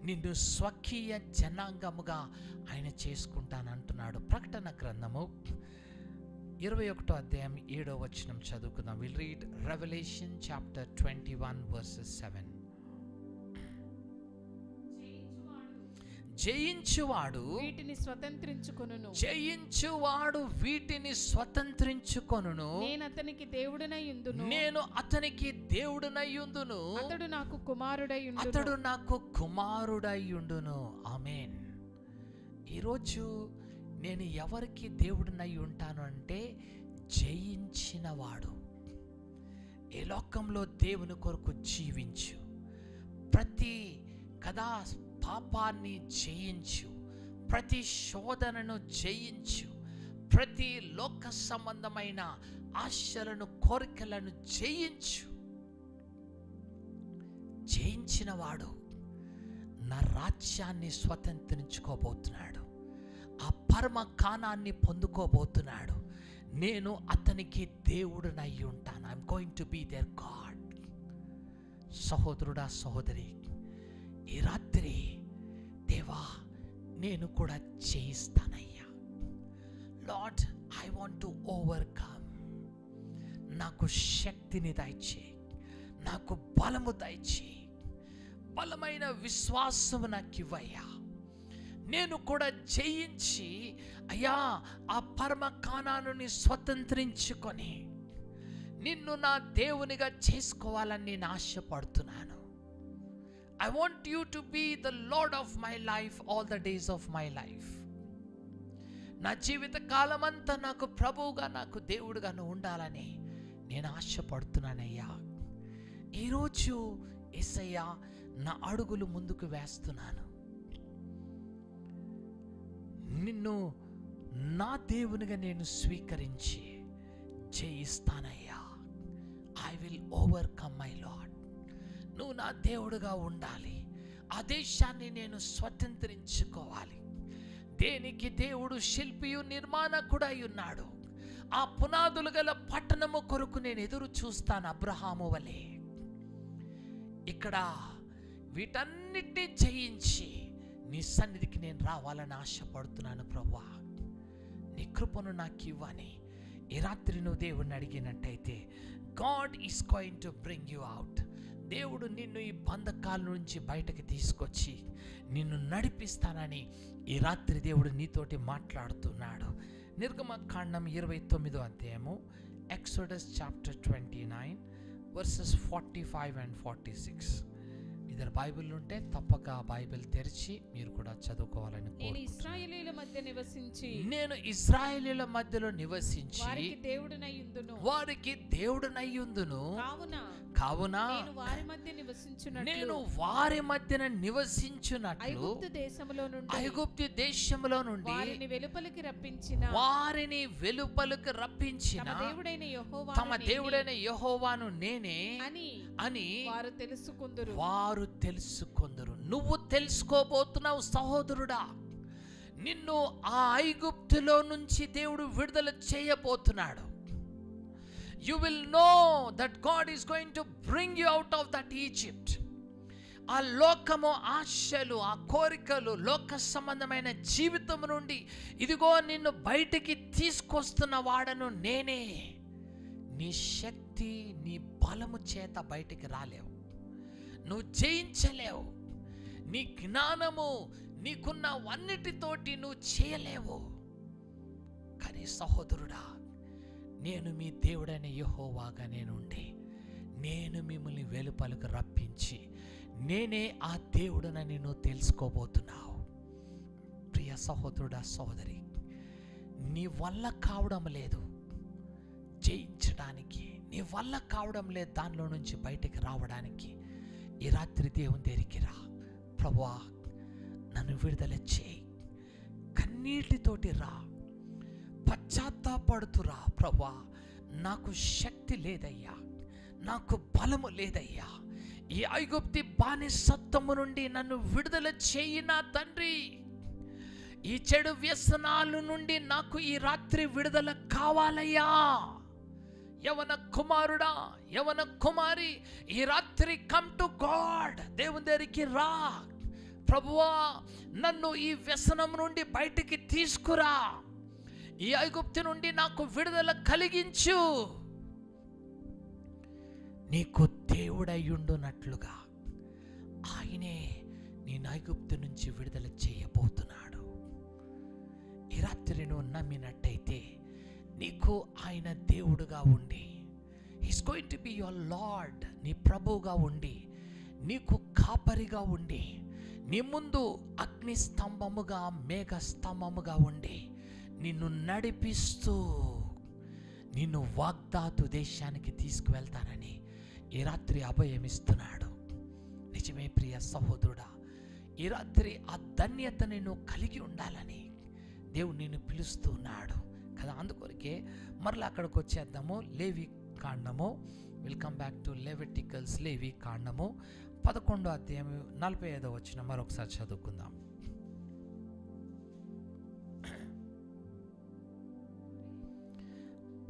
నిన్ను స్వకీయ జనాంగముగా ఆయన చేసుకుంటానంటున్నాడు. ప్రకటన గ్రంథము 21వ అధ్యాయం 7వ వచనం చదువుకుందాం. Will read Revelation chapter 21 verses 7. జయించువాడు వీటిని స్వతంత్రించుకొనును, జయించువాడు వీటిని స్వతంత్రించుకొనును, నేను అతనికి దేవుడనై యుందును, నేను అతనికి దేవుడనై యుందును, అతడు నాకు కుమారుడై యుండును, అతడు నాకు కుమారుడై యుండును. ఆమేన్. ఈరోజు నేను ఎవరికి దేవుడినై ఉంటాను అంటే జయించినవాడు. ఈ లోకంలో దేవుని కొరకు జీవించు, ప్రతి కదా పాపాన్ని జయించు, ప్రతి శోధనను జయించు, ప్రతి లోక సంబంధమైన ఆశలను కోరికలను జయించు. జయించినవాడు నా రాజ్యాన్ని స్వతంత్రించుకోబోతున్నాడు, ఆ పరమ కానాన్ని పొందుకోబోతున్నాడు. నేను అతనికి దేవుడినై ఉంటాను. I'm going to be their God. సహోదరుడా, సహోదరి, ఈ రాత్రి దేవా నేను కూడా చేయిస్తానయ్యా. Lord, I want to overcome. నాకు శక్తిని దయచేయి, నాకు బలము దయచేయి, బలమైన విశ్వాసము నాకు ఇవ్వయ్యా. నేను కూడా జయించి అయ్యా ఆ పరమ కానానుని స్వతంత్రించుకొని నిన్ను నా దేవునిగా చేసుకోవాలని నేను ఆశపడుతున్నాను. I want you to be the Lord of my life all the days of my life. నా జీవిత కాలమంతా నాకు ప్రభువుగా, నాకు దేవుడుగా నువ్వు ఉండాలని నేను ఆశపడుతున్నానయ్యా. ఈరోజు యేసయ్యా నా అడుగులు ముందుకు వేస్తున్నాను. నిన్ను నా దేవునిగా నేను స్వీకరించి జయిస్తానయ్యా. I will overcome my Lord. నువ్వు నా దేవుడుగా ఉండాలి. ఆ దేశాన్ని నేను స్వతంత్రించుకోవాలి. దేనికి దేవుడు శిల్పియు నిర్మాణకుడై ఉన్నాడు. ఆ పునాదులు గల పట్టణము కొరకు నేను ఎదురు చూస్తాను అబ్రహాము వలె. ఇక్కడ వీటన్నిటినీ జయించి నీ సన్నిధికి నేను రావాలని ఆశపడుతున్నాను. ప్రభువా, నీ కృపను నాకు ఇవ్వని ఈ రాత్రి నువ్వు దేవుడిని అడిగినట్టయితే God is going to bring you out. దేవుడు నిన్ను ఈ బంధకాల నుంచి బయటకు తీసుకొచ్చి నిన్ను నడిపిస్తానని ఈ రాత్రి దేవుడు నీతోటి మాట్లాడుతున్నాడు. నిర్గమకాండం 29వ అధ్యాయము, ఎక్సోడస్ చాప్టర్ 29 verses 45 and 46. ఇద్దరు బైబిల్ ఉంటే తప్పక బైబిల్ తెరిచి మీరు కూడా చదువుకోవాలని నేను ఇశ్రాయేలీయుల మధ్య నివసించి, నేను ఇశ్రాయేలీయుల మధ్యలో నివసించి వారికి దేవుడనై యుందును, వారికి దేవుడనై యుందును, కావున నేను వారి మధ్య నివసించునట్లు, నేను వారి మధ్యన నివసించునట్లు ఐగుప్తు దేశములో నుండి వారిని వెలుపలికి రప్పించిన తమ దేవుడైన యెహోవాను నేనే అని వారు తెలుసుకొందురు. నువ్వు తెలుసుకోబోతున్నావు సహోదరుడా. నిన్ను ఆ ఐగుప్తులో నుంచి దేవుడు విడుదల చేయబోతున్నాడు. You will know that God is going to bring you out of that Egypt. ఆ లోకము ఆశలు, ఆ కోరికలు, లోక సంబంధమైన జీవితం నుండి ఇదిగో నిన్ను బయటికి తీసుకొస్తున్న వాడను నేనే. నీ శక్తి, నీ బలము చేత బయటికి రాలేవు, నువ్వు జయించలేవు. నీ జ్ఞానము, నీకున్నవన్నిటితోటి నువ్వు చేయలేవు. కానీ సహోదరుడా, నేను మీ దేవుడైన యెహోవాగా నేనుండి నేను మిమ్మల్ని వెలుపలకు రప్పించి నేనే ఆ దేవుడనని నువ్వు తెలుసుకోబోతున్నావు. ప్రియ సహోదరుడా, సహోదరి, నీ వల్ల కావడం లేదు జయించడానికి, నీ వల్ల కావడం లేదు దానిలో నుంచి బయటికి రావడానికి. ఈ రాత్రి దేవుని దగ్గరికి రా. ప్రభువా, నన్ను విడుదల చేయి. కన్నీటితోటి రా, పశ్చాత్తాపడుతురా. ప్రభువా, నాకు శక్తి లేదయ్యా, నాకు బలము లేదయ్యా, ఈ ఐగుప్తి బానిసత్వము నుండి నన్ను విడుదల చేయి నా తండ్రి. ఈ చెడు వ్యసనాల నుండి నాకు ఈ రాత్రి విడుదల కావాలయ్యా. యవన కుమారుడా, యవన కుమారి, ఈ రాత్రి కమ్ టు గాడ్. దేవుని దగ్గరికి రా. ప్రభువా, నన్ను ఈ వ్యసనం నుండి బయటికి తీసుకురా. ఈ ఐగుప్తు నుండి నాకు విడుదల కలిగించు. నీకు దేవుడయ్యుండునట్లుగా ఆయనే నీ ఐగుప్తు నుంచి విడుదల చేయబోతున్నాడు. ఈ రాత్రి నువ్వు నమ్మినట్టయితే నీకు ఆయన దేవుడుగా ఉండి, he's going to be your lord, నీ ప్రభువుగా ఉండి, నీకు కాపరిగా ఉండి, నీ ముందు అగ్ని స్తంభముగా మేఘ స్తంభముగా ఉండి నిన్ను నడిపిస్తూ నిన్ను వాగ్దాతు దేశానికి తీసుకువెళ్తానని ఈ రాత్రి అభయమిస్తున్నాడు. నిజమే ప్రియ సహోదరుడా, ఈ రాత్రి ఆ ధన్యతని నువ్వు కలిగి ఉండాలని దేవుడు నిన్ను పిలుస్తున్నాడు కదా. అందుకొరకే మరలా అక్కడికి వచ్చేద్దాము. లేవి కాండము, వెల్కమ్ బ్యాక్ టు లెవిటికల్స్. లేవి కాండము 11వ అధ్యాయం 45వ వచనం మరొకసారి చదువుకుందాం.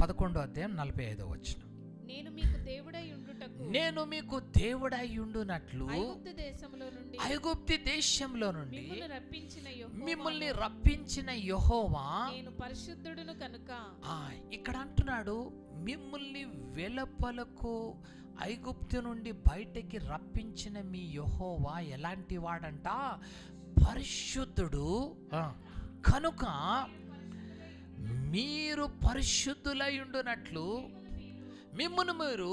11వ అధ్యాయం 45వ వచనం. నేను మీకు దేవుడై ఉండుటకు, నేను మీకు దేవుడై ఉండునట్లు ఐగుప్తు దేశంలో నుండి మిమ్మల్ని రప్పించిన యెహోవా నేను పరిశుద్ధుడును కనుక. ఇక్కడ అంటున్నాడు, మిమ్మల్ని వెలుపలకు ఐగుప్తు నుండి బయటికి రప్పించిన మీ యెహోవా ఎలాంటి వాడంట? పరిశుద్ధుడు కనుక మీరు పరిశుద్ధులై ఉండునట్లు మిమ్మును మీరు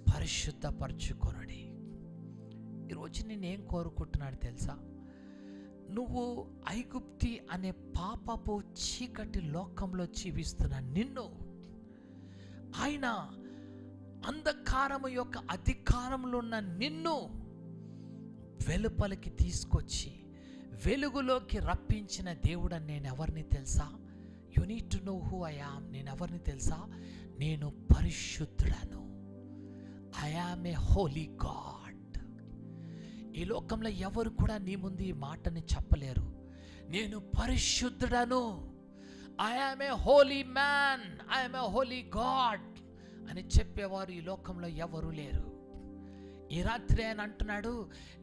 పరిశుద్ధపరచుకొనుడి. ఈరోజు నేనేం కోరుకుంటున్నాడు తెలుసా? నువ్వు ఐగుప్తి అనే పాపపు చీకటి లోకంలో జీవిస్తున్న నిన్ను ఆయన అంధకారము యొక్క అధికారంలో ఉన్న నిన్ను వెలుపలికి తీసుకొచ్చి వెలుగులోకి రప్పించిన దేవుడని నేను ఎవరిని తెలుసా? You need to know who I am. నేను ఎవరిని తెలుసా? నేను పరిశుద్ధుడను. I am a holy God. ఈ లోకంలో ఎవరు కూడా నీ ముందు ఈ మాటని చెప్పలేరు. నేను పరిశుద్ధుడను, I am a holy man, I am a holy God అని చెప్పేవారు ఈ లోకంలో ఎవరు లేరు. ఈ రాత్రి ఆయన అంటున్నాడు,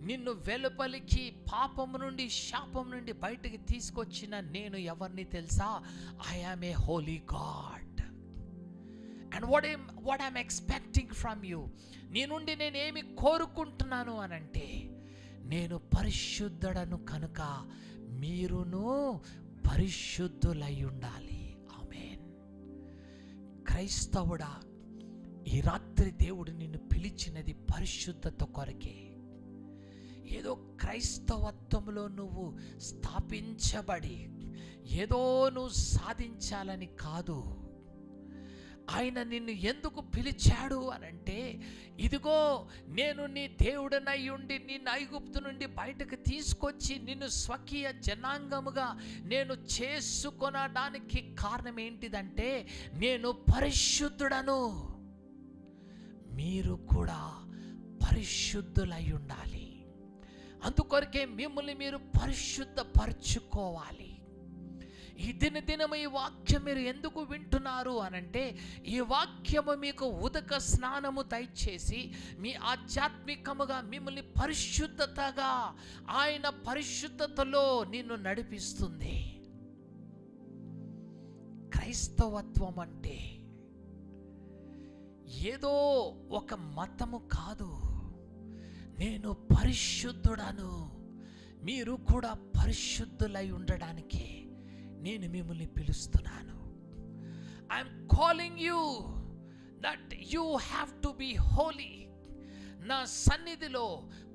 నిన్ను వెలుపలికి పాపము నుండి శాపం నుండి బయటికి తీసుకొచ్చిన నేను ఎవరిని తెలుసా? I am a holy God. And what I'm expecting from you, నీ నుండి నేనేమి కోరుకుంటున్నాను అనంటే, నేను పరిశుద్ధుడను కనుక మీరును పరిశుద్ధులై ఉండాలి. ఆమేన్. క్రైస్తవుడా, ఈ రాత్రి దేవుడు నిన్ను పిలిచినది పరిశుద్ధత కొరకే. ఏదో క్రైస్తవత్వంలో నువ్వు స్థాపించబడి ఏదో నువ్వు సాధించాలని కాదు. ఆయన నిన్ను ఎందుకు పిలిచాడు అనంటే, ఇదిగో నేను నీ దేవుడనై ఉండి నిన్ను ఐగుప్తు నుండి బయటకు తీసుకొచ్చి నిన్ను స్వకీయ జనాంగముగా నేను చేసుకొనడానికి కారణం ఏంటిదంటే, నేను పరిశుద్ధుడను, మీరు కూడా పరిశుద్ధులై ఉండాలి. అందుకొరకే మిమ్మల్ని మీరు పరిశుద్ధపరచుకోవాలి. ఈ దినదినము ఈ వాక్యం మీరు ఎందుకు వింటున్నారు అనంటే, ఈ వాక్యము మీకు ఉదక స్నానము దయచేసి మీ ఆధ్యాత్మికముగా మిమ్మల్ని పరిశుద్ధతగా ఆయన పరిశుద్ధతలో నిన్ను నడిపిస్తుంది. క్రైస్తవత్వం అంటే ఏదో ఒక మతము కాదు. నేను పరిశుద్ధుడను, మీరు కూడా పరిశుద్ధులై ఉండడానికి నేను మిమ్మల్ని పిలుస్తున్నాను. I'm calling you that you have to be holy. నా సన్నిధిలో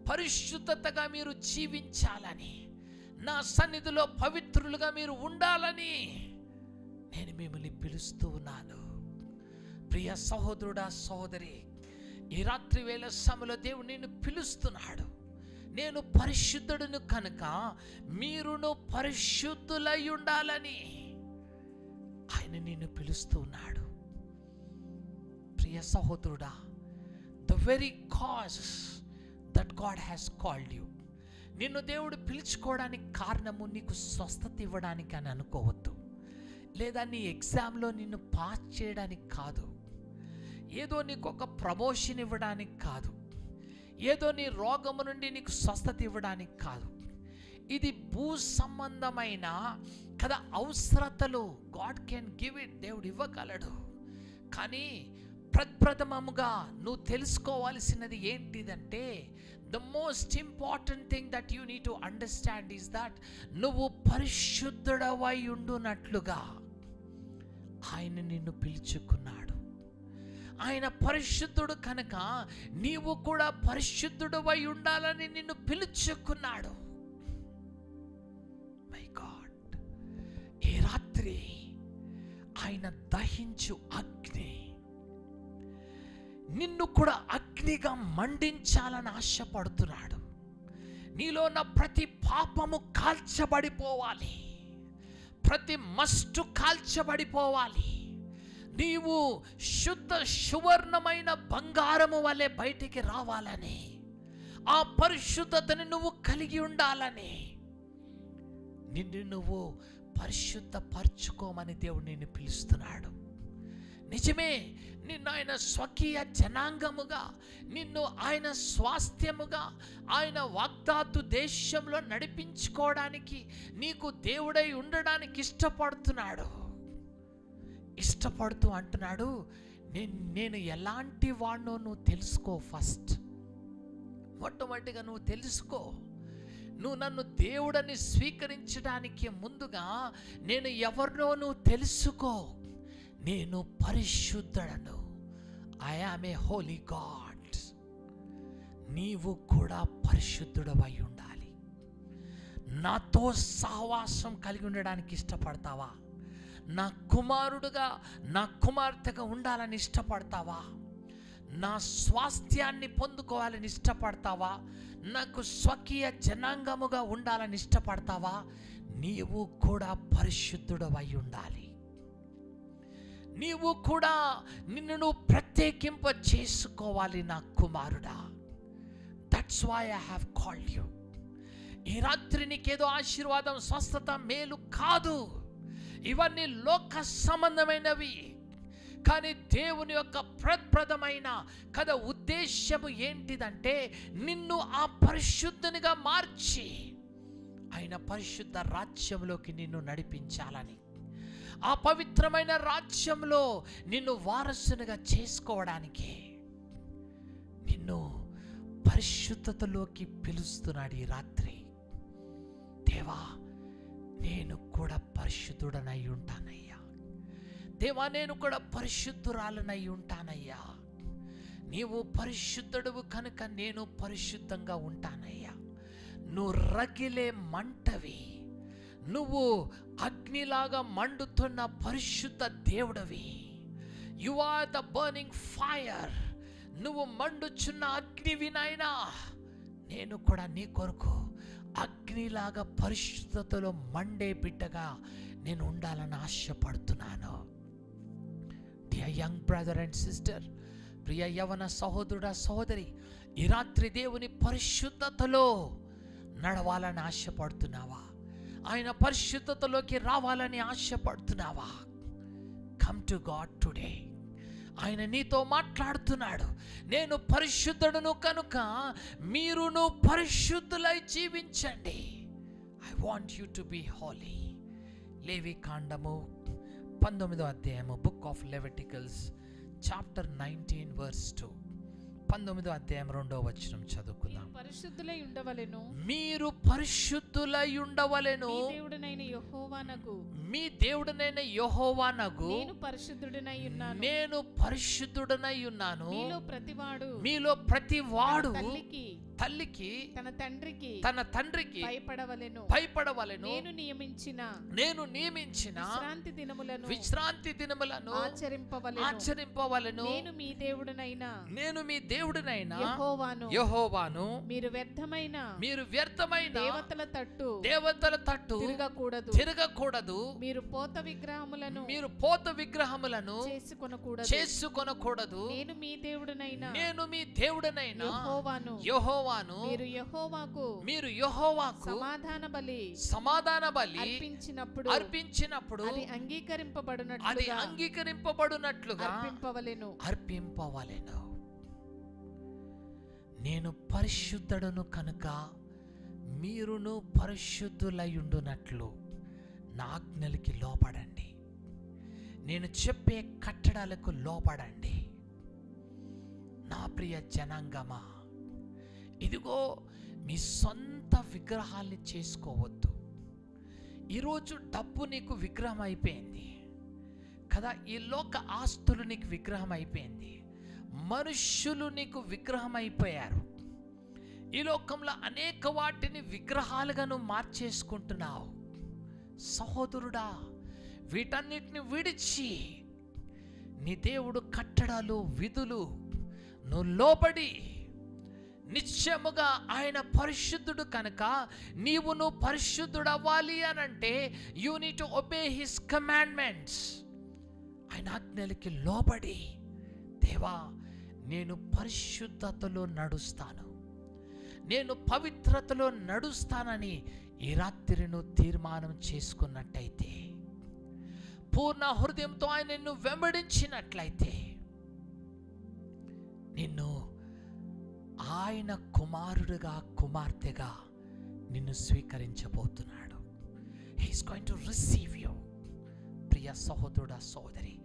పరిశుద్ధతగా మీరు జీవించాలని, నా సన్నిధిలో పవిత్రులుగా మీరు ఉండాలని నేను మిమ్మల్ని పిలుస్తూ ఉన్నాను. ప్రియ సహోదరుడా, సహోదరి, ఈ రాత్రి వేళ సమయంలో దేవుడు నిన్ను పిలుస్తున్నాడు. నేను పరిశుద్ధుడును కనుక మీరును పరిశుద్ధులై ఉండాలని ఆయన నిన్ను పిలుస్తూ ఉన్నాడు. ప్రియ సహోదరుడా, the very cause that God has called you, నిన్ను దేవుడు పిలుచుకోవడానికి కారణము నీకు స్వస్థత ఇవ్వడానికి అని అనుకోవద్దు, లేదా నీ ఎగ్జామ్లో నిన్ను పాస్ చేయడానికి కాదు, ఏదో నీకు ఒక ప్రమోషన్ ఇవ్వడానికి కాదు, ఏదో నీ రోగము నుండి నీకు స్వస్థత ఇవ్వడానికి కాదు. ఇది భూ సంబంధమైన కదా అవసరతలు గాడ్ కెన్ గివ్ ఇట్, దేవుడు ఇవ్వగలడు. కానీ ప్రప్రథమముగా నువ్వు తెలుసుకోవాల్సినది ఏంటిదంటే, the most important thing that you need to understand is that నువ్వు పరిశుద్ధుడవై ఉండునట్లుగా ఆయన నిన్ను పిలుచుకున్నాడు. ఆయన పరిశుద్ధుడు కనుక నీవు కూడా పరిశుద్ధుడవై ఉండాలని నిన్ను పిలుచుకున్నాడు. మై గాడ్, ఈ రాత్రి ఆయన దహించు అగ్ని నిన్ను కూడా అగ్నిగా మండించాలని ఆశపడుతున్నాడు. నీలో ఉన్న ప్రతి పాపము కాల్చబడిపోవాలి, ప్రతి మస్టు కాల్చబడిపోవాలి. నీవు శుద్ధ సువర్ణమైన బంగారము వలె బయటికి రావాలని, ఆ పరిశుద్ధతని నువ్వు కలిగి ఉండాలని, నిన్ను నువ్వు పరిశుద్ధపరచుకోమని దేవుడు నిన్ను పిలుస్తున్నాడు. నిజమే, నిన్ను ఆయన స్వకీయ జనాంగముగా, నిన్ను ఆయన స్వాస్థ్యముగా, ఆయన వాగ్దాతు దేశంలో నడిపించుకోవడానికి, నీకు దేవుడై ఉండడానికి ఇష్టపడుతూ అంటున్నాడు, నేను ఎలాంటి వాడినో నువ్వు తెలుసుకో. ఫస్ట్ మొట్టమొదటిగా నువ్వు తెలుసుకో. నువ్వు నన్ను దేవుడని స్వీకరించడానికి ముందుగా నేను ఎవరినో నువ్వు తెలుసుకో. నేను పరిశుద్ధుడను, I am a holy God. నీవు కూడా పరిశుద్ధుడవై ఉండాలి. నాతో సహవాసం కలిగి ఉండడానికి ఇష్టపడతావా? నా కుమారుడుగా, నా కుమార్తెగా ఉండాలని ఇష్టపడతావా? నా స్వాస్థ్యాన్ని పొందుకోవాలని ఇష్టపడతావా? నాకు స్వకీయ జనాంగముగా ఉండాలని ఇష్టపడతావా? నీవు కూడా పరిశుద్ధుడవై ఉండాలి. నీవు కూడా నిన్ను నువ్వు ప్రత్యేకింప చేసుకోవాలి నా కుమారుడా. That's why I have called you. ఈ రాత్రి నీకేదో ఆశీర్వాదం, స్వస్థత, మేలు కాదు, ఇవన్నీ లోక సంబంధమైనవి. కానీ దేవుని యొక్క ప్రప్రథమైన ఉద్దేశము ఏంటిదంటే, నిన్ను ఆ పరిశుద్ధునిగా మార్చి ఆయన పరిశుద్ధ రాజ్యంలోకి నిన్ను నడిపించాలని, ఆ పవిత్రమైన రాజ్యంలో నిన్ను వారసునిగా చేసుకోవడానికి నిన్ను పరిశుద్ధతలోకి పిలుస్తున్నాడు ఈ రాత్రి. దేవా, నేను కూడా పరిశుద్ధుడనై ఉంటానయ్యా. దేవా, నేను కూడా పరిశుద్ధురాలనై ఉంటానయ్యా. నీవు పరిశుద్ధుడువు కనుక నేను పరిశుద్ధంగా ఉంటానయ్యా. నువ్వు రగిలే మంటవి, నువ్వు అగ్నిలాగా మండుతున్న పరిశుద్ధ దేవుడవి. You are the burning fire. నువ్వు మండుచున్న అగ్నివి నాయనా. నేను కూడా నీ కొరకు అగ్నిలాగా పరిశుద్ధతలో మండే బిడ్డగా నేను ఉండాలని ఆశపడుతున్నాను. Dear young brother and sister, ప్రియ యవన సహోదరుడా, సహోదరి, ఈ రాత్రి దేవుని పరిశుద్ధతలో నడవాలని ఆశపడుతున్నావా? ఆయన పరిశుద్ధతలోకి రావాలని ఆశపడుతున్నావా? Come to God today. ఆయన నీతో మాట్లాడుతున్నాడు. నేను పరిశుద్ధుడును కనుక మీరును పరిశుద్ధులై జీవించండి. I want you to be holy. లేవికాండము 19వ అధ్యాయము, book of Leviticals chapter 19 verse 2. 19వ అధ్యాయం 2వ వచనం చదువుకుందాం. పరిశుద్ధులై ఉండవలెను, మీరు పరిశుద్ధులై ఉండవలెను, మీ దేవుడనైన యెహోవానగు నేను పరిశుద్ధుడనై ఉన్నాను. నేను పరిశుద్ధుడనై ఉన్నాను. మీలో ప్రతివాడు తల్లికి తన తండ్రికి భయపడవలెను. నేను నియమించిన విశ్రాంతి దినములను ఆచరింపవలెను. నేను మీ దేవుడినైన యెహోవాను. మీరు వ్యర్థమైన దేవతల తట్టు తిరగకూడదు. మీరు పోత విగ్రహములను చేసుకొనకూడదు. నేను మీ దేవుడినైన యెహోవాను. మీరు యెహోవాకు సమాధాన బలి అర్పించినప్పుడు అది అంగీకరింపబడునట్లుగా అర్పింపవలెను. నేను పరిశుద్ధుడను కనుక మీరును పరిశుద్ధులయుండునట్లు నా ఆజ్ఞలకి లోపడండి. నేను చెప్పే కట్టడాలకు లోపడండి. నా ప్రియ జనాంగమా, ఇదిగో మీ సొంత విగ్రహాల్ని చేసుకోవద్దు. ఈరోజు డబ్బు నీకు విగ్రహం అయిపోయింది కదా, ఈ లోక ఆస్తులు నీకు విగ్రహం అయిపోయింది, మనుష్యులు నీకు విగ్రహం అయిపోయారు. ఈ లోకంలో అనేక వాటిని విగ్రహాలుగా నువ్వు మార్చేసుకుంటున్నావు. సహోదరుడా, వీటన్నిటిని విడిచి నీ దేవుడు కట్టడాలు విధులు నువ్వు లోబడి, నిశ్చయముగా ఆయన పరిశుద్ధుడు కనుక నువ్వు పరిశుద్ధుడు అవ్వాలి అనంటే you need to obey his commandments. ఆయన ఆజ్ఞలకి లోబడి, దేవా నేను పరిశుద్ధతలో నడుస్తాను, నేను పవిత్రతలో నడుస్తానని ఈ రాత్రి నువ్వు తీర్మానం చేసుకున్నట్టయితే, పూర్ణ హృదయంతో ఆయన నిన్ను వెంబడించినట్లయితే, నిన్ను ఆయన కుమారుడుగా కుమార్తెగా నిన్ను స్వీకరించబోతున్నాడు. He's going to receive you. ప్రియ సహోదరుడా, సోదరి,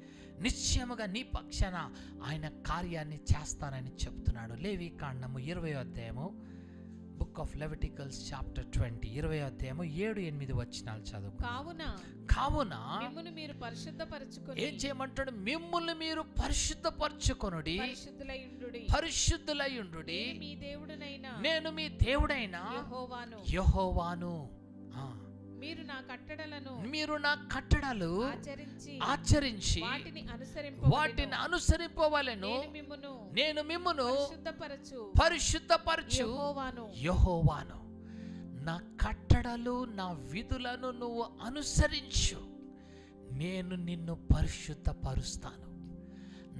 నిశ్చయముగా నీ పక్షాన ఆయన కార్యాన్ని చేస్తానని చెప్తున్నాడు. లేవి కాండము 20వ అధ్యాయము, బుక్ ఆఫ్ లెవిటికల్స్ చాప్టర్ 20, 20వ అధ్యాయము 7-8 వచనాలు చదువు. కావున మిమ్మును మీరు పరిశుద్ధపరచుకొని, ఏం చేయమంటాడు? మిమ్ముల్ని మీరు పరిశుద్ధపరచుకొనుడి, పరిశుద్ధులయుండుడి. నేను మీ దేవుడైన యెహోవాను. మీరు నా కట్టడలు ఆచరించి వాటిని అనుసరింపవలెను. నేను మిమ్మును పరిశుద్ధపరచు యెహోవాను. నా కట్టడలు నా విధులను నువ్వు అనుసరించు, నేను నిన్ను పరిశుద్ధపరుస్తాను.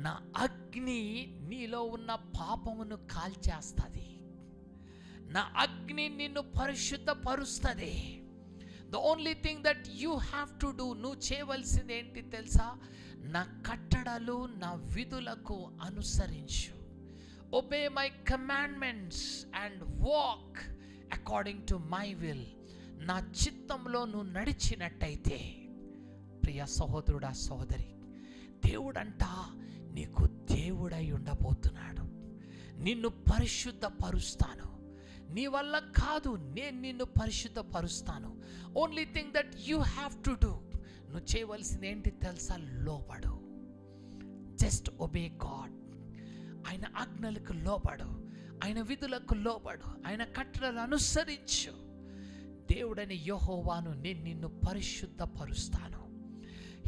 నా అగ్ని నీలో ఉన్న పాపమును కాల్చేస్తుంది. నా అగ్ని నిన్ను పరిశుద్ధపరుస్తుంది. The only thing that you have to do, నువ్వు చేయవలసింది ఏంటి తెలుసా? నా కట్టడలు నా విధులకు అనుసరించు. Obey my commandments and walk according to my will. నా చిత్తంలో నువ్వు నడిచినట్టయితే, ప్రియ సహోదరుడా, సహోదరి, దేవుడంట నీకు దేవుడై ఉండబోతున్నాడు. నిన్ను పరిశుద్ధపరుస్తాను. నీ వల్ల కాదు, నేను నిన్ను పరిశుద్ధపరుస్తాను. Only thing that you have to do, నువ్వు చేయవలసింది ఏంటి తెలుసా? లోబడు. Just obey God. ఆయన ఆజ్ఞలకు లోబడు, ఆయన విధులకు లోబడు, ఆయన కట్టడలు అనుసరించు. దేవుడని యెహోవాను, నేను నిన్ను పరిశుద్ధపరుస్తాను.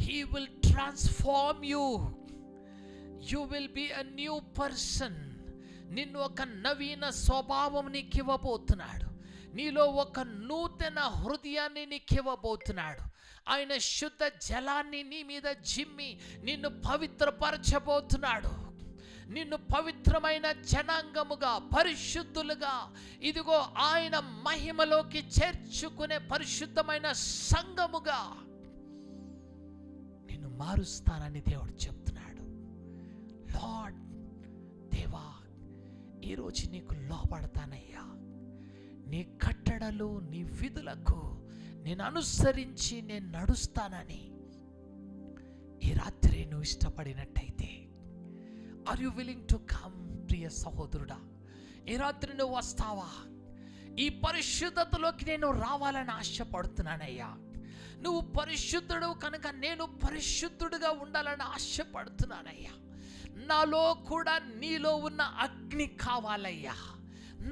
He will transform you. You will be a new person. నిన్ను ఒక నవీన స్వభావం నీకు ఇవ్వబోతున్నాడు. నీలో ఒక నూతన హృదయాన్ని నీకు ఇవ్వబోతున్నాడు. ఆయన శుద్ధ జలాన్ని నీ మీద జిమ్మి నిన్ను పవిత్రపరచబోతున్నాడు. నిన్ను పవిత్రమైన జనాంగముగా, పరిశుద్ధులుగా, ఇదిగో ఆయన మహిమలోకి చేర్చుకునే పరిశుద్ధమైన సంఘముగా నిన్ను మారుస్తానని దేవుడు చెప్తున్నాడు. లార్డ్, దేవా, ఈరోజు నీకు లోపడతానయ్యా. నీ కట్టడలు నీ విధులకు నేను అనుసరించి నేను నడుస్తానని ఈ రాత్రి నువ్వు ఇష్టపడినట్టయితే, are you willing to come? ప్రియ సహోదరుడా, ఈ రాత్రి నువ్వు వస్తావా? ఈ పరిశుద్ధతలోకి నేను రావాలని ఆశపడుతున్నానయ్యా. నువ్వు పరిశుద్ధుడు కనుక నేను పరిశుద్ధుడుగా ఉండాలని ఆశపడుతున్నానయ్యా. నాలో కూడా నీలో ఉన్న అగ్ని కావాలయ్యా.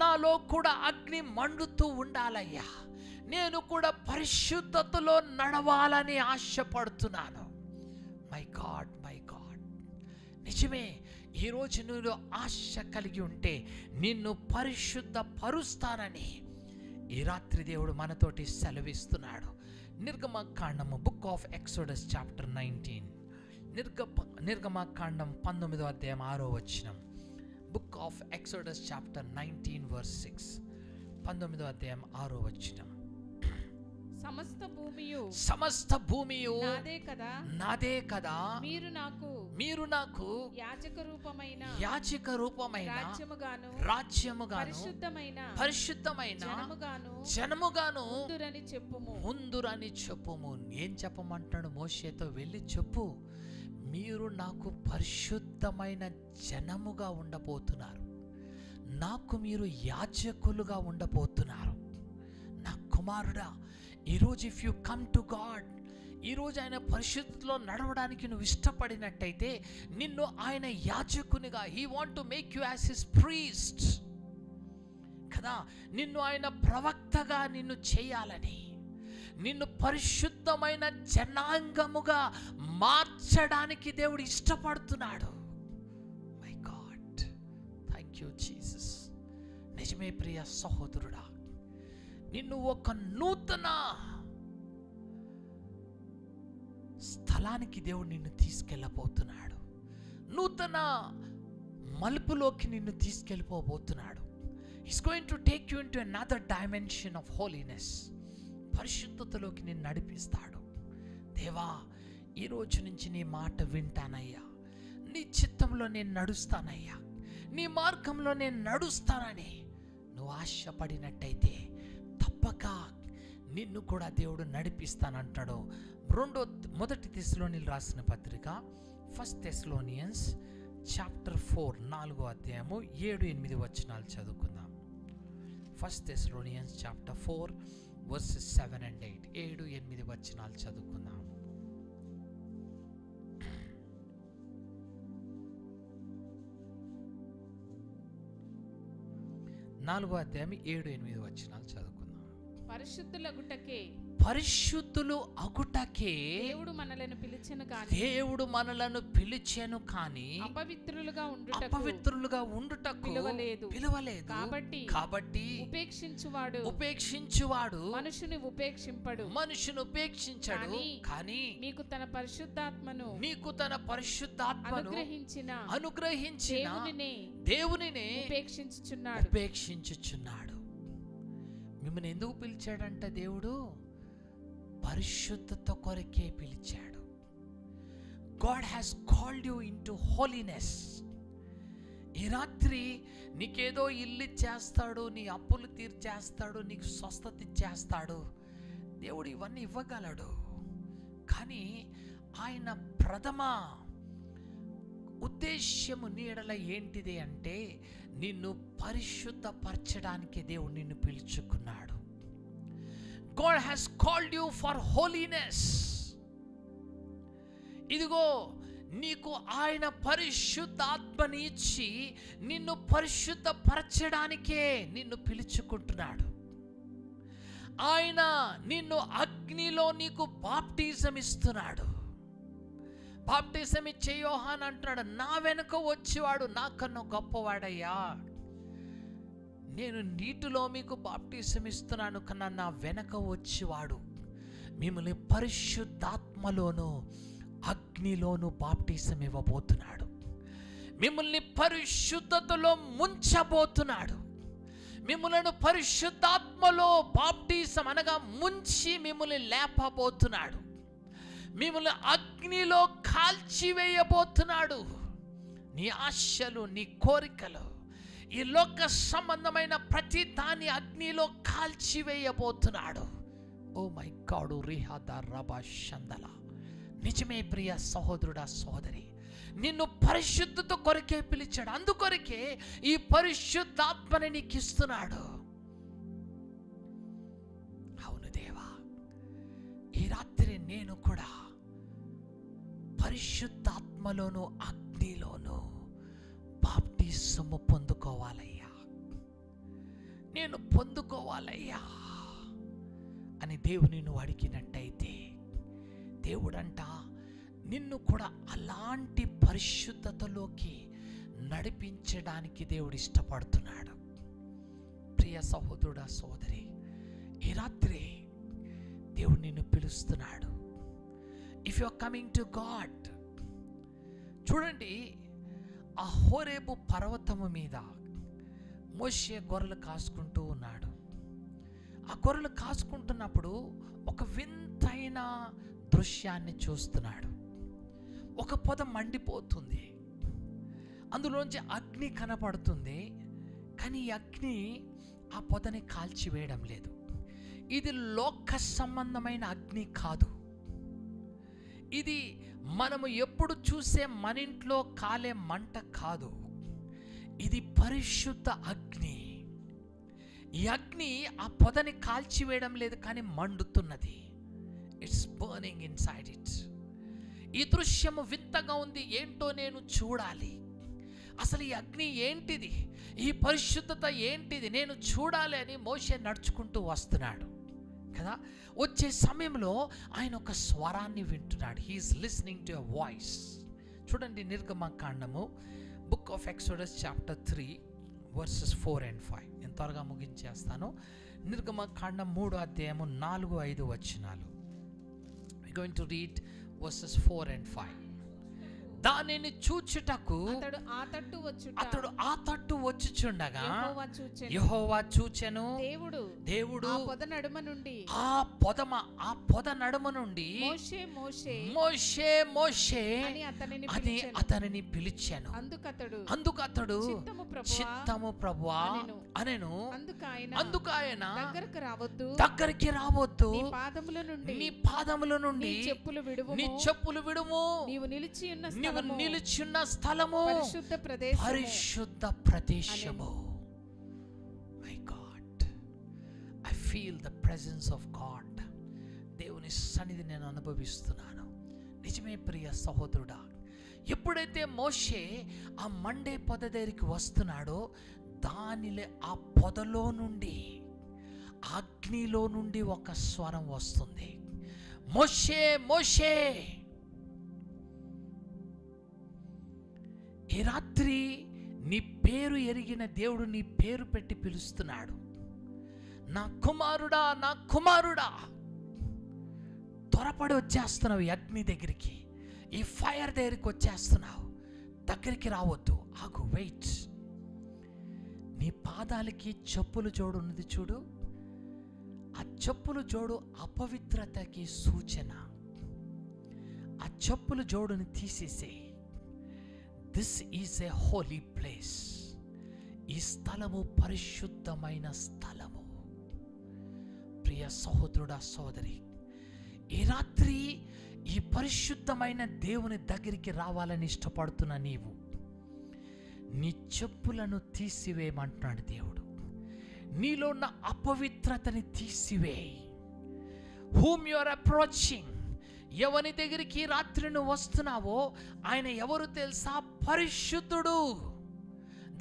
నాలో కూడా అగ్ని మండుతూ ఉండాలయ్యా. నేను కూడా పరిశుద్ధతలో నడవాలని ఆశపడుతున్నాను. మై గాడ్, మై గాడ్, నిజమే. ఈరోజు నువ్వు ఆశ కలిగి ఉంటే నిన్ను పరిశుద్ధ పరుస్తానని ఈ రాత్రి దేవుడు మనతోటి సెలవిస్తున్నాడు. నిర్గమకాండము, బుక్ ఆఫ్ ఎక్సోడస్ చాప్టర్ 19, నిర్గమకాండం 19వ అధ్యాయం 6వ వచనం. Book of Exodus chapter 19 verse 6, 19వ అధ్యాయం 6వ వచనం. సమస్త భూమియు నాదే కదా, మీరు నాకు యాజక రూపమైన రాజ్యముగాను పరిశుద్ధమైన జనముగాను ఉందురని చెప్పుము. ఏం చెప్పమంటాడు మోషేతో? వెళ్ళి చెప్పు, మీరు నాకు పరిశుద్ధమైన జనముగా ఉండబోతున్నారు, నాకు మీరు యాజకులుగా ఉండబోతున్నారు. నా కుమారుడా, ఈరోజు if you come to God, ఈరోజు ఆయన పరిశుద్ధిలో నడవడానికి నువ్వు ఇష్టపడినట్టయితే నిన్ను ఆయన యాజకునిగా, he want to make you as his priest కదా, నిన్ను ఆయన ప్రవక్తగా నిన్ను చేయాలని, నిన్ను పరిశుద్ధమైన జనాంగముగా మార్చడానికి దేవుడు ఇష్టపడుతున్నాడు. My God, thank you Jesus. నిజమే ప్రియ సహోదరుడా, నిన్ను ఒక నూతన స్థలానికి దేవుడు నిన్ను తీసుకెళ్ళబోతున్నాడు. నూతన మలుపులోకి నిన్ను తీసుకెళ్ళిపోబోతున్నాడు. Is going to take you into another dimension of holiness. పరిశుద్ధతలోకి నిన్ను నడిపిస్తాడు. దేవా, ఈరోజు నుంచి నీ మాట వింటానయ్యా, నీ చిత్తంలో నేను నడుస్తానయ్యా, నీ మార్గంలో నేను నడుస్తానని నువ్వు ఆశపడినట్టయితే తప్పక నిన్ను కూడా దేవుడు నడిపిస్తానంటాడు. మొదటి థెస్సలోనియన్లు రాసిన పత్రిక, 1 Thessalonians చాప్టర్ 4 4వ అధ్యాయము 7-8 వచనాలు చదువుకుందాం. 1 Thessalonians చాప్టర్ 4 verses 7 and 8, 7-8 వచనాలు చదువుకుందాం. నాలుగో అధ్యాయం 7-8 వచనాలు చదువుకుందాం. పరిశుద్ధులు అగుటకే దేవుడు మనలను పిలిచెను కానీ అపవిత్రులుగా ఉండుటకు పిలువలేదు. కాబట్టి ఉపేక్షించువాడు మనుషుని ఉపేక్షించడు, కానీ మీకు తన పరిశుద్ధాత్మను అనుగ్రహించిన దేవునినే ఉపేక్షించుచున్నాడు. మిమ్మల్ని ఎందుకు పిలిచాడంట దేవుడు? పరిశుద్ధత కొరకే పిలిచాడు. God has called you into holiness. ఈ రాత్రి నీకేదో ఇల్లు ఇచ్చేస్తాడు, నీ అప్పులు తీర్చేస్తాడు, నీకు స్వస్థత ఇచ్చేస్తాడు. దేవుడు ఇవన్నీ ఇవ్వగలడు, కానీ ఆయన ప్రథమ ఉద్దేశ్యము నీడల ఏంటిది అంటే నిన్ను పరిశుద్ధపరచడానికి దేవుడు నిన్ను పిలుచుకున్నాడు. God has called you for holiness. ఇదిగో నీకు ఆయన పరిశుద్ధాత్మని ఇచ్చి నిన్ను పరిశుద్ధపరచడానికే నిన్ను పిలుచుకుంటున్నాడు. ఆయన నిన్ను అగ్నిలో నీకు బాప్టిజం ఇస్తున్నాడు. బాప్టిజం ఇచ్చే యోహాన్ అంటున్నాడు, నా వెనుక వచ్చేవాడు నాకన్నా గొప్పవాడయ్యా, నేను నీటిలో మీకు బాప్టిజం ఇస్తున్నాను, కన్నా నా వెనక వచ్చేవాడు మిమ్మల్ని పరిశుద్ధాత్మలోను అగ్నిలోను బాప్టిజం ఇవ్వబోతున్నాడు. మిమ్మల్ని పరిశుద్ధతలో ముంచబోతున్నాడు. మిమ్మల్ని పరిశుద్ధాత్మలో బాప్టిజం అనగా ముంచి మిమ్మల్ని లేపబోతున్నాడు. మిమ్మల్ని అగ్నిలో కాల్చివేయబోతున్నాడు. నీ ఆశలు, నీ కోరికలు, ఈ లోక సంబంధమైన ప్రతి దాని అగ్నిలో కాల్చివేయబోతున్నాడు. Oh my God, రిహాదా రబా షందల. నిజమే ప్రియ సహోదరుడా, సహోదరి, నిన్ను పరిశుద్ధత కొరకే పిలిచాడు. అందుకొరకే ఈ పరిశుద్ధాత్మని నీకు ఇస్తున్నాడు. అవును దేవా, ఈ రాత్రి నేను కూడా పరిశుద్ధాత్మలోను అగ్నిలోను బాప్టిజము పొందుకోవాలయ్యా. నేను పొందుకోవాలయ్యా అని దేవుని నువ్వు అడిగినట్టయితే, దేవుడంట నిన్ను కూడా అలాంటి పరిశుద్ధతలోకి నడిపించడానికి దేవుడు ఇష్టపడుతున్నాడు. ప్రియ సహోదరుడా, సోదరి, ఈ రాత్రి దేవుడు నిన్ను పిలుస్తున్నాడు. If you are coming to God, చూడండి, ఆ హోరేబు పర్వతము మీద మోషే గొర్రెలు కాసుకుంటూ ఉన్నాడు. ఆ గొర్రెలు కాసుకుంటున్నప్పుడు ఒక వింతైన దృశ్యాన్ని చూస్తున్నాడు. ఒక పొద మండిపోతుంది, అందులోంచి అగ్ని కనపడుతుంది. కానీ ఈ అగ్ని ఆ పొదని కాల్చివేయడం లేదు. ఇది లోక సంబంధమైన అగ్ని కాదు. ఇది మనము ఎప్పుడు చూసే మన ఇంట్లో కాలే మంట కాదు. ఇది పరిశుద్ధ అగ్ని. ఈ అగ్ని ఆ పొదని కాల్చివేయడం లేదు, కానీ మండుతున్నది. It's burning inside it. ఈ దృశ్యము వింతగా ఉంది. ఏంటో నేను చూడాలి. అసలు ఈ అగ్ని ఏంటిది, ఈ పరిశుద్ధత ఏంటిది, నేను చూడాలి అని మోషే నడుచుకుంటూ వస్తున్నాడు కదా. వచ్చే సమయంలో ఆయన ఒక స్వరాన్ని వింటున్నాడు. He's listening to a voice. చూడండి, నిర్గమకాండము, book of Exodus chapter 3 verses 4 and 5. నేను త్వరగా ముగించేస్తాను. నిర్గమకాండం 3వ అధ్యాయము 4-5 వచనాలు. We are going to read verses 4 and 5. దానిని చూచుటకు అతడు ఆ తట్టు వచ్చుచుండగా యెహోవా చూచెను. దేవుడు ఆ పొద నడుమ నుండి మోషే మోషే అని అతనిని పిలిచాను. అందుకు అతడు చిత్తము ప్రభువా అనెను. అందుకు ఆయన దగ్గరికి రావద్దు, నీ పాదముల నుండి నీ చెప్పులు విడుము, నీవు నిలిచిన స్థలము పరిశుద్ధ ప్రదేశము. My God, I feel the presence of God. దేవుని సన్నిధి నేను అనుభవిస్తున్నాను. నిజమే ప్రియ సహోదరుడా, ఎప్పుడైతే మోషే ఆ మండే పొద దగ్గరికి వస్తున్నాడో, దానిలో ఆ పొదలో నుండి, అగ్నిలో నుండి ఒక స్వరం వస్తుంది. మోషే మోషే. ఈ రాత్రి నీ పేరు ఎరిగిన దేవుడు నీ పేరు పెట్టి పిలుస్తున్నాడు. నా కుమారుడా, నా కుమారుడా, త్వరపడి వచ్చేస్తున్నావు ఈ అగ్ని దగ్గరికి, ఈ ఫైర్ దగ్గరికి వచ్చేస్తున్నావు. దగ్గరికి రావద్దు, ఆగు, వెయిట్. నీ పాదాలకి చెప్పులు జోడు ఉన్నది చూడు, ఆ చెప్పులు జోడు అపవిత్రతకి సూచన. ఆ చెప్పులు జోడుని తీసేసే. This is a holy place. ఈ స్థలము పరిశుద్ధమైన స్థలము. ప్రియ సహోదరుడా, సోదరి, ఈ రాత్రి ఈ పరిశుద్ధమైన దేవుని దగ్గరికి రావాలని ఇష్టపడుతున్న నీవు, నీ చెప్పులను తీసివేయమంటున్నాడు దేవుడు. నీలో ఉన్న అపవిత్రతని తీసివేయి. హూమ్ యు ఆర్ అప్రోచింగ్, ఎవరి దగ్గరికి రాత్రి నువ్వు వస్తున్నావో ఆయన ఎవరు తెలుసా? పరిశుద్ధుడు.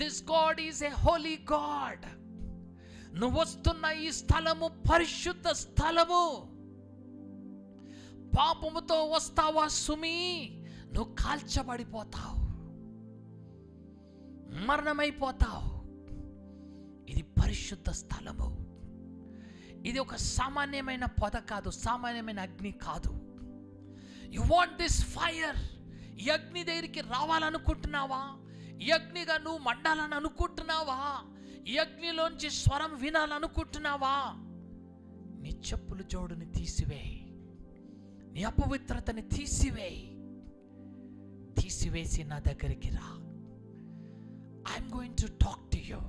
This God is a Holi God. నువ్వు వస్తున్న ఈ స్థలము పరిశుద్ధ స్థలము. పాపముతో వస్తావా సుమి, నువ్వు కాల్చబడిపోతావు, మరణమైపోతావు. ఇది పరిశుద్ధ స్థలము. ఇది ఒక సామాన్యమైన పొద కాదు, సామాన్యమైన అగ్ని కాదు. You want this fire. ఈ అగ్ని దగ్గరికి రావాలనుకుంటున్నావా? ఈ అగ్నిగా నువ్వు మండాలని అనుకుంటున్నావా? ఈ అగ్నిలోంచి స్వరం వినాలనుకుంటున్నావా? నీ చెప్పులు జోడుని తీసివేయి, నీ అపవిత్రతని తీసివేయి. తీసివేసి నా దగ్గరికి రా. I'm going to talk to you.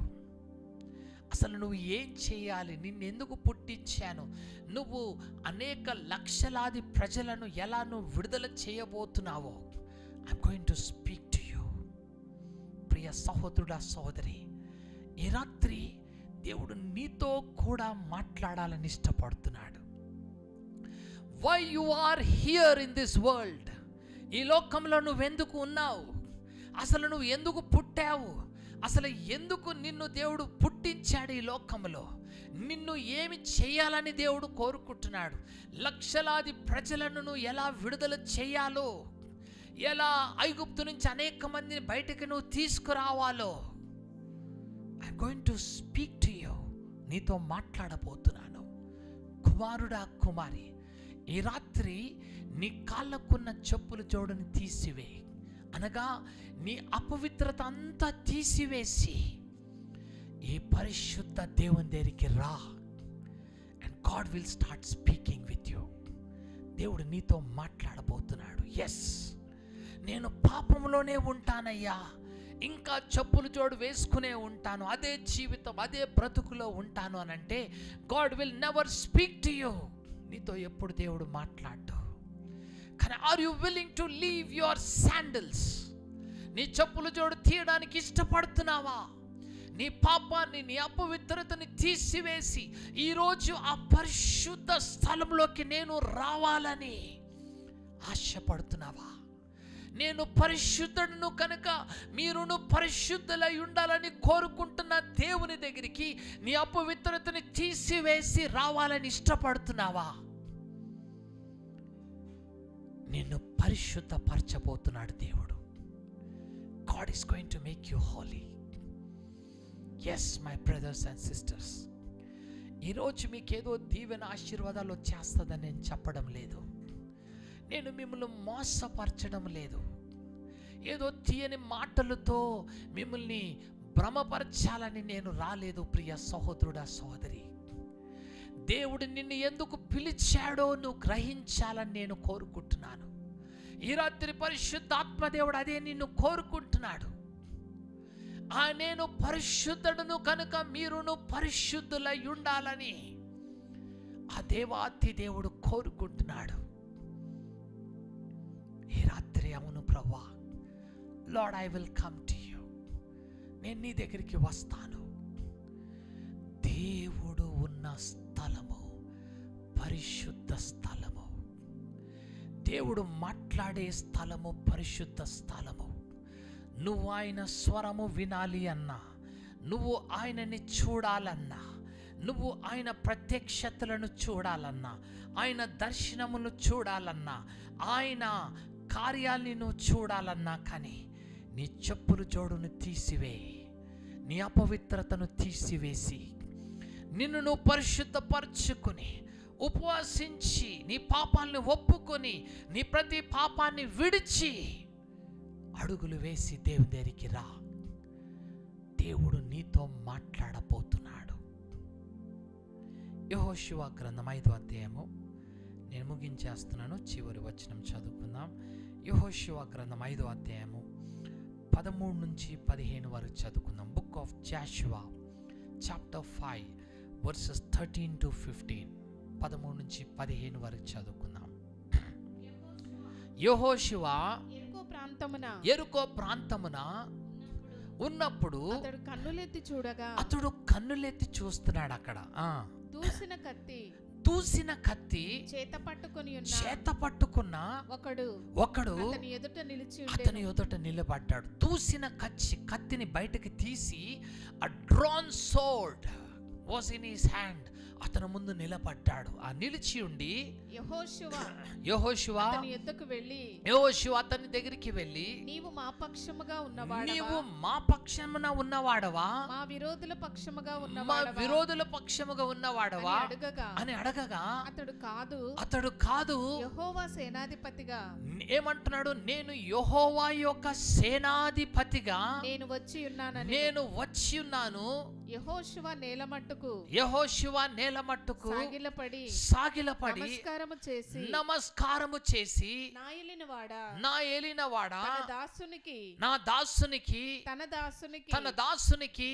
అసలు నువ్వు ఏం చేయాలి? నిన్నెందుకు పుట్టించాను? నువ్వు అనేక లక్షలాది ప్రజలను ఎలా నువ్వు విడుదల చేయబోతున్నావో I'm going to speak to you. ప్రియ సహోదరుడా, సహోదరి, ఈ రాత్రి దేవుడు నీతో కూడా మాట్లాడాలని ఇష్టపడుతున్నాడు. Why you are here in this world? ఈ లోకంలో నువ్వెందుకు ఉన్నావు? అసలు నువ్వు ఎందుకు పుట్టావు? అసలు ఎందుకు నిన్ను దేవుడు పుట్టించాడు ఈ లోకంలో, నిన్ను ఏమి చేయాలని దేవుడు కోరుకుంటున్నాడు, లక్షలాది ప్రజలను ఎలా విడుదల చేయాలో, ఎలా ఐగుప్తు నుంచి అనేక మందిని బయటకు నువ్వు తీసుకురావాలో I'm going to speak to you. నీతో మాట్లాడబోతున్నాను. కుమారుడా, కుమారి, ఈ రాత్రి నీ కాళ్ళకున్న చెప్పుల జోడుని తీసివే, అనగా నీ అపవిత్రత అంతా తీసివేసి ఈ పరిశుద్ధ దేవుని దగ్గరికి రా. And God will start speaking with you. దేవుడు నీతో మాట్లాడబోతున్నాడు. ఎస్, నేను పాపంలోనే ఉంటానయ్యా, ఇంకా చెప్పులు జోడు వేసుకునే ఉంటాను, అదే జీవితం, అదే బ్రతుకులో ఉంటాను అని అంటే God will never speak to you. నీతో ఎప్పుడు దేవుడు మాట్లాడు. కానీ are you willing to leave your sandals? నీ చెప్పులు జోడు తీయడానికి ఇష్టపడుతున్నావా? నీ పాపాన్ని, నీ అపవిత్రతని తీసివేసి ఈరోజు ఆ పరిశుద్ధ స్థలంలోకి నేను రావాలని ఆశపడుతున్నావా? నేను పరిశుద్ధుడును కనుక మీరును పరిశుద్ధులై ఉండాలని కోరుకుంటున్న దేవుని దగ్గరికి నీ అపవిత్రతని తీసివేసి రావాలని ఇష్టపడుతున్నావా? నిన్ను పరిశుద్ధపరచబోతున్నాడు దేవుడు. God is going to make you holy. Yes, my brothers and sisters, ఈరోజు మీకేదో దీవెన ఆశీర్వాదాలు వచ్చేస్తుందని నేను చెప్పడం లేదు. నేను మిమ్మల్ని మోసపరచడం లేదు. ఏదో తీయని మాటలతో మిమ్మల్ని భ్రమపరచాలని నేను రాలేదు. ప్రియ సహోదరుడా, సహోదరి, దేవుడు నిన్ను ఎందుకు పిలిచాడో నువ్వు గ్రహించాలని నేను కోరుకుంటున్నాను. ఈ రాత్రి పరిశుద్ధాత్మదేవుడు అదే నిన్ను కోరుకుంటున్నాడు. నేను పరిశుద్ధుడును కనుక మీరును పరిశుద్ధులై ఉండాలని ఆ దేవాతి దేవుడు కోరుకుంటున్నాడు. ఈ రాత్రి అవును ప్రభువా, lord I will come to you, నేను నీ దగ్గరికి వస్తాను. దేవుడు ఉన్న స్థలము పరిశుద్ధ స్థలము, దేవుడు మాట్లాడే స్థలము పరిశుద్ధ స్థలము. నువ్వు ఆయన స్వరము వినాలి అన్నా, నువ్వు ఆయనని చూడాలన్నా, నువ్వు ఆయన ప్రత్యక్షతలను చూడాలన్నా, ఆయన దర్శనములు చూడాలన్నా, ఆయన కార్యాల్ని నువ్వు చూడాలన్నా, కానీ నీ చెప్పులు జోడును తీసివే, నీ అపవిత్రతను తీసివేసి నిన్ను నువ్వు పరిశుద్ధపరచుకుని ఉపవాసించి నీ పాపాలను ఒప్పుకొని నీ ప్రతి పాపాన్ని విడిచి అడుగులు వేసి దేవుని దగ్గరికి రా. దేవుడు నీతో మాట్లాడబోతున్నాడు. యెహోషువ గ్రంథం 5వ అధ్యాయము నేను ముగించేస్తున్నాను. చివరి వచనం చదువుకుందాం. యెహోషువ గ్రంథం 5వ అధ్యాయము 13 నుంచి 15 వరకు చదువుకుందాం. Book of Jashuva chapter 5 versus 13 to 15. 13 నుంచి 15 వరకు చదువుకుందాం. యెహోషువ యెరికో ప్రాంతమున ఉన్నప్పుడు అతడు కన్నులెత్తి చూస్తున్నాడు. అక్కడ దూసిన కత్తి చేత పట్టుకున్న ఒకడు అతని ఎదుట నిలబడ్డాడు. దూసిన కత్తిని బయటకు తీసి a drawn sword was in his hand. అతని ముందు నిలబడ్డాడు. ఆ నిలిచి ఉండి యెహోషువ అతని దగ్గరికి వెళ్ళి నీవు మా పక్షమున ఉన్నవాడవా, మా విరోధుల పక్షముగా ఉన్నవాడవా అని అడగగా అతడు కాదు, యెహోవా సేనాధిపతిగా ఏమంటున్నాడు, నేను యెహోవా యొక్క సేనాధిపతిగా నేను వచ్చి ఉన్నాను. యెహోషువ నేలమట్టుకు సాగిలపడి నమస్కారము చేసి నా ఏలినవాడా నా దాసునికి తన దాసునికి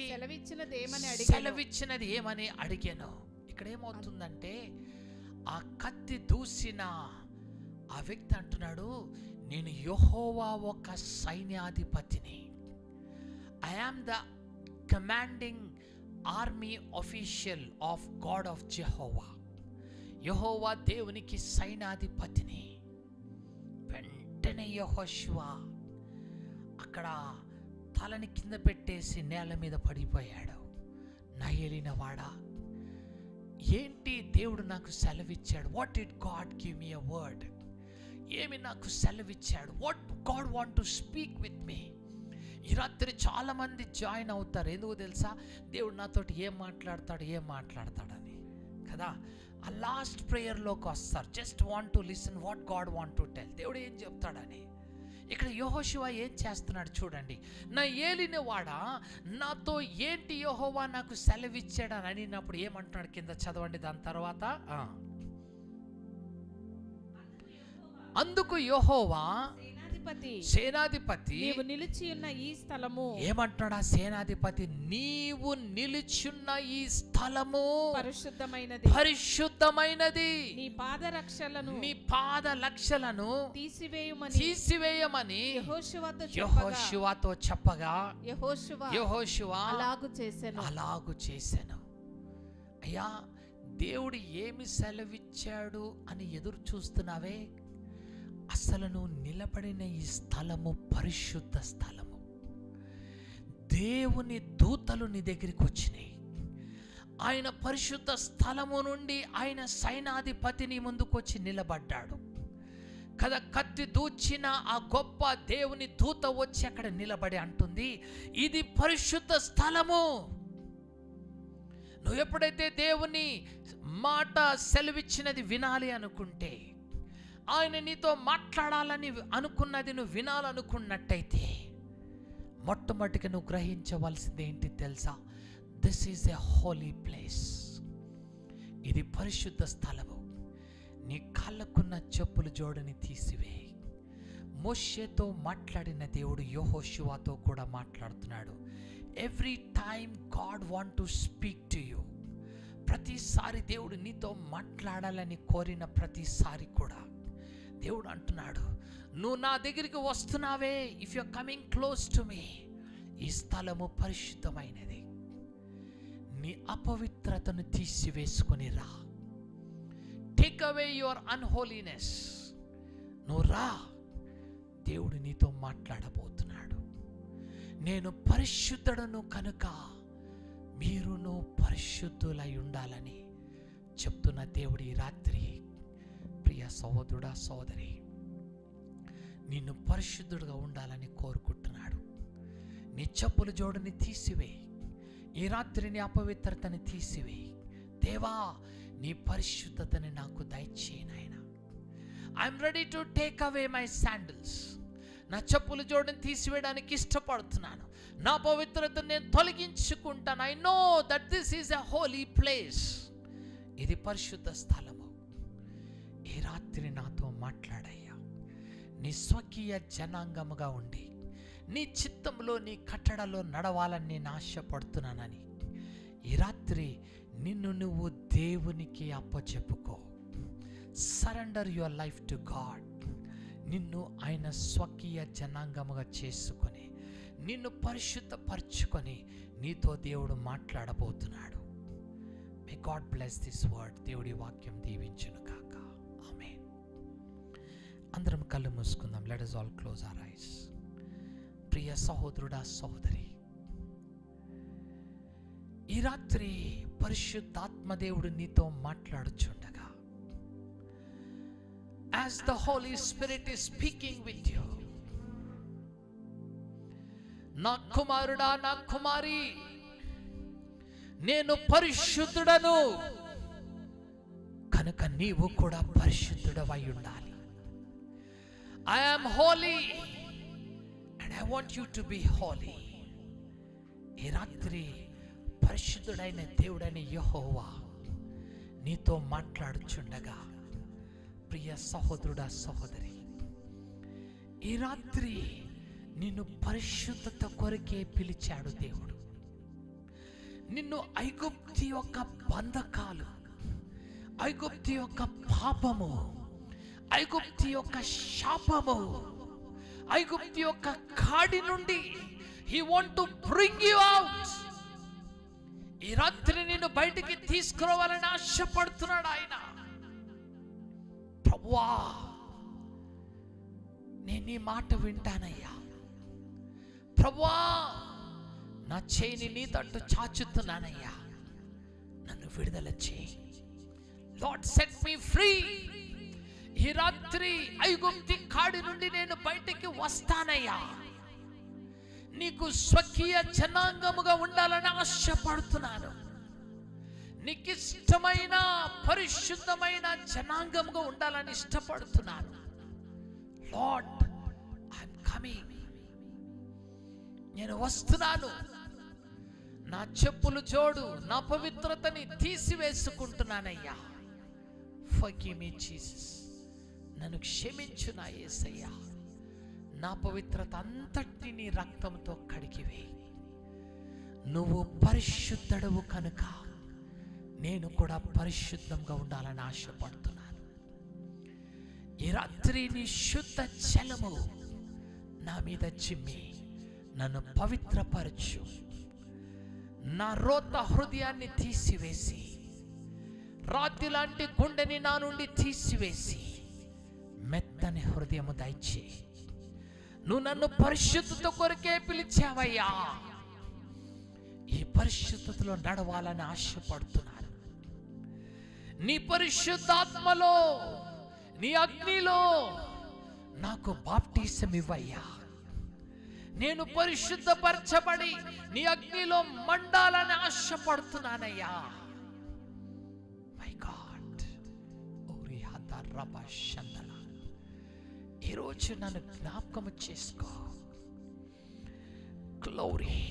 సెలవిచ్చినది ఏమని అడిగాను. ఇక్కడ ఏమవుతుందంటే ఆ కత్తి దూసిన ఆ వ్యక్తి అంటున్నాడు, నేను యెహోవా ఒక సైన్యాధిపతిని. I am the commanding army official of God of Jehovah. యెహోవా దేవునికి సైన్యాధిపతిని. వెంటనే యెహోషువ అక్కడ తలని కింద పెట్టేసి నేల మీద పడిపోయాడు. నా ఏలినవాడా, ఏంటి దేవుడు నాకు సెలవిచ్చాడు? What did God give me a word? ఏమి నాకు సెలవిచ్చాడు? What God want to speak with me? ఈ రాత్రి చాలామంది జాయిన్ అవుతారు. ఎందుకు తెలుసా? దేవుడు నాతోటి ఏం మాట్లాడతాడని కదా. ఆ లాస్ట్ ప్రేయర్లోకి వస్తారు. Just want to listen what God want to tell. దేవుడు ఏం చెప్తాడని. ఇక్కడ యెహోషువ ఏం చేస్తున్నాడు చూడండి. నా ఏలినవాడా, నాతో ఏంటి యెహోవా నాకు సెలవిచ్చాడని అడిగినప్పుడు ఏమంటున్నాడు? కింద చదవండి. దాని తర్వాత అందుకు యెహోవా సేనాధిపతి, నీవు నిలిచి ఉన్న ఈ స్థలము, ఏమంటున్నాడు ఆ సేనాధిపతి? నీవు నిలిచున్న ఈ స్థలము పరిశుద్ధమైనది. నీ పాదరక్షలను తీసివేయమని యెహోషువతో చెప్పగా యెహోషువ అలాగు చేసెను. అయ్యా, దేవుడు ఏమి సెలవిచ్చాడు అని ఎదురు చూస్తున్నావే? అసలు నువ్వు నిలబడిన ఈ స్థలము పరిశుద్ధ స్థలము. దేవుని దూతలు నీ దగ్గరికి వచ్చినాయి. ఆయన పరిశుద్ధ స్థలము నుండి ఆయన సైనాధిపతిని ముందుకు వచ్చి నిలబడ్డాడు కదా. కత్తి దూచిన ఆ గొప్ప దేవుని దూత వచ్చి అక్కడ నిలబడి అంటుంది, ఇది పరిశుద్ధ స్థలము. నువ్వు ఎప్పుడైతే దేవుని మాట సెలవిచ్చినది వినాలి అనుకుంటే, ఆయన నీతో మాట్లాడాలని అనుకున్నది నువ్వు వినాలనుకున్నట్టయితే, మొట్టమొదటిగా నువ్వు గ్రహించవలసింది ఏంటి తెలుసా? This is a holy place. ఇది పరిశుద్ధ స్థలము. నీ కాళ్ళకున్న చెప్పుల జోడుని తీసివేయి. మోషేతో మాట్లాడిన దేవుడు యెహోషువతో కూడా మాట్లాడుతున్నాడు. Every time God want to speak to you. ప్రతిసారి దేవుడు నీతో మాట్లాడాలని కోరిన ప్రతిసారి కూడా దేవుడు అంటున్నాడు, నువ్వు నా దగ్గరికి వస్తున్నావే, if you are coming close to me, ఈ స్థలము పరిశుద్ధమైనది. నీ అపవిత్రతను తీసివేసుకొని రా. Take away your unholiness. నువ్వు రా. దేవుడు నీతో మాట్లాడబోతున్నాడు. నేను పరిశుద్ధుడను కనుక మీరును పరిశుద్ధులై ఉండాలని చెప్తున్న దేవుడు ఈ రాత్రి, ప్రియ సహోదరుడా సోదరి, నిన్ను పరిశుద్ధుడుగా ఉండాలని కోరుకుంటున్నాడు. నీ చెప్పుల జోడుని తీసివేయి. ఈ రాత్రి నీ అపవిత్రతని తీసివేయి. దేవా, నీ పరిశుద్ధతని నాకు దయచేయి నాయనా. I'm ready to take away my sandals. నా చెప్పుల జోడుని తీసివేయడానికి ఇష్టపడుతున్నాను. నా పవిత్రతను నేను తొలగించుకుంటాను. I know that this is a holy place. ఇది పరిశుద్ధ స్థలము. ఈ రాత్రి నాతో మాట్లాడయ్యా. నీ స్వకీయ జనాంగముగా ఉండి నీ చిత్తంలో నీ కట్టడలో నడవాలని నేను ఆశపడుతున్నానని ఈ రాత్రి నిన్ను నువ్వు దేవునికి అప్పచెప్పుకో. Surrender your life to God. నిన్ను ఆయన స్వకీయ జనాంగముగా చేసుకొని నిన్ను పరిశుద్ధపరచుకొని నీతో దేవుడు మాట్లాడబోతున్నాడు. May God bless this word. దేవుడి వాక్యం దీవించును కాక. ఆమేన్. అందరం కళ్ళు మూసుకుందాం. Let us all close our eyes. ప్రియ సహోదరుడా సహోదరి, ఈ రాత్రి పరిశుద్ధాత్మ దేవుడు నీతో మాట్లాడుచుండగా, as the Holy Spirit is speaking with you, నా కుమారుడా నా కుమారి, నేను పరిశుద్ధుడను కనుక నీవు కూడా పరిశుద్ధుడవై ఉండాలి. I am holy and I want you to be holy. ఈ రాత్రి పరిశుద్ధుడైన దేవుడైన యెహోవా నీతో మాట్లాడుచుండగా, ప్రియ సహోదరుడా సహోదరి, ఈ రాత్రి నిన్ను పరిశుద్ధత కొరకే పిలిచాడు దేవుడు. నిన్ను ఐగుప్తి యొక్క బంధకాలు, ఐగుప్తి యొక్క పాపము, ఐగుప్తి యొక్క శాపము, ఐగుప్తి యొక్క కాడి నుండి he want to bring you out. ఈ రాత్రి నిన్ను బయటికి తీసుకురావాలని ఆశపడుతున్నాడు ఆయన. ప్రభువా, నేను నీ మాట వింటానయ్యా. ప్రభువా, నా చేయిని నీ తట్టు చాచుతున్నానయ్యా, నన్ను విడుదల చేయి. లార్డ్ సెట్ మీ ఫ్రీ. ఈ రాత్రి ఐగుప్తి కాడి నుండి నేను బయటికి వస్తానయ్యా. నీకు స్వకీయ జనాంగముగా ఉండాలని ఆశపడుతున్నాను. నీకు ఇష్టమైన పరిశుద్ధమైన జనాంగముగా ఉండాలని ఇష్టపడుతున్నాను. Lord, I'm coming. నేను వస్తున్నాను. నా చెప్పులు జోడు, నా పవిత్రతని తీసివేసుకుంటున్నానయ్యా. Forgive me Jesus. నన్ను క్షమించు నా యేసయ్యా. నా పవిత్రత అంతటిని నీ రక్తంతో కడిగివే. నువ్వు పరిశుద్ధుడవు కనుక నేను కూడా పరిశుద్ధంగా ఉండాలని ఆశపడుతున్నాను. ఈ రాత్రి నీ శుద్ధ జలము నా మీద చిమ్మి నన్ను పవిత్రపరచు. నా రోత హృదయాన్ని తీసివేసి, రాతి లాంటి గుండెని నా నుండి తీసివేసి మెత్తని హృదయము దయచేయి. నువ్వు నన్ను పరిశుద్ధత కొరకే పిలిచావయ్యా. ఈ పరిశుద్ధతలో నడవాలని ఆశపడుతున్నాను. నీ పరిశుద్ధాత్మలో, నీ అగ్నిలో నాకు బాప్టిజం ఇవ్వయ్యా. నేను పరిశుద్ధపరచబడి నీ అగ్నిలో మండాలని ఆశపడుతున్నానయ్యా. మై గాడ్, ఓరి హదరబ షందల, ఈరోజు నన్ను జ్ఞాపకం చేసుకో. గ్లోరీ,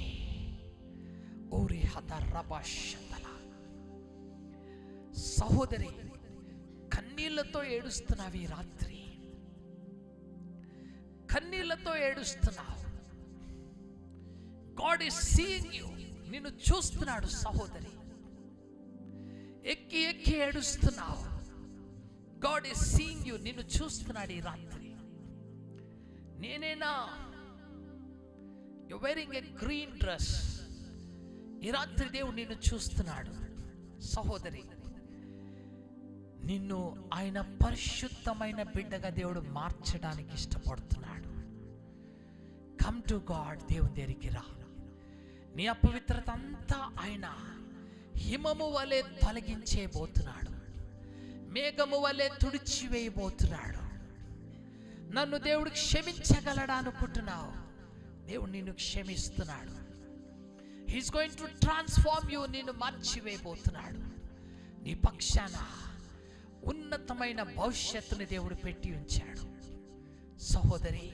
ఓరి హదరబ షందల. సహోదరి, కన్నీళ్లతో ఏడుస్తున్నావు. ఈ రాత్రి కన్నీళ్లతో ఏడుస్తున్నావు. God is seeing you. నిన్ను చూస్తున్నాడు సహోదరి. ఎక్కి ఎక్కి ఏడుస్తున్నావు. God is seeing you. నిన్ను చూస్తున్నాడు ఈ రాత్రి. నేనేనా? You wearing a green dress. ఈ రాత్రి దేవుడు నిన్ను చూస్తున్నాడు సహోదరి. నిన్ను ఆయన పరిశుద్ధమైన బిడ్డగా దేవుడు మార్చడానికి ఇష్టపడుతున్నాడు. Come to God. దేవుని దగ్గరికి రా. నీ అపవిత్రత అంతా ఆయన హిమము వలె తొలగించేయబోతున్నాడు. మేఘము వలె తుడిచివేయబోతున్నాడు. నన్ను దేవుడు క్షమించగలడా అనుకుంటున్నావు? దేవుడు నిన్ను క్షమిస్తున్నాడు. He's going to transform you. నిన్ను మార్చివేయబోతున్నాడు. నీ పక్షాన ఉన్నతమైన భవిష్యత్తుని దేవుడు పెట్టి ఉంచాడు సహోదరి.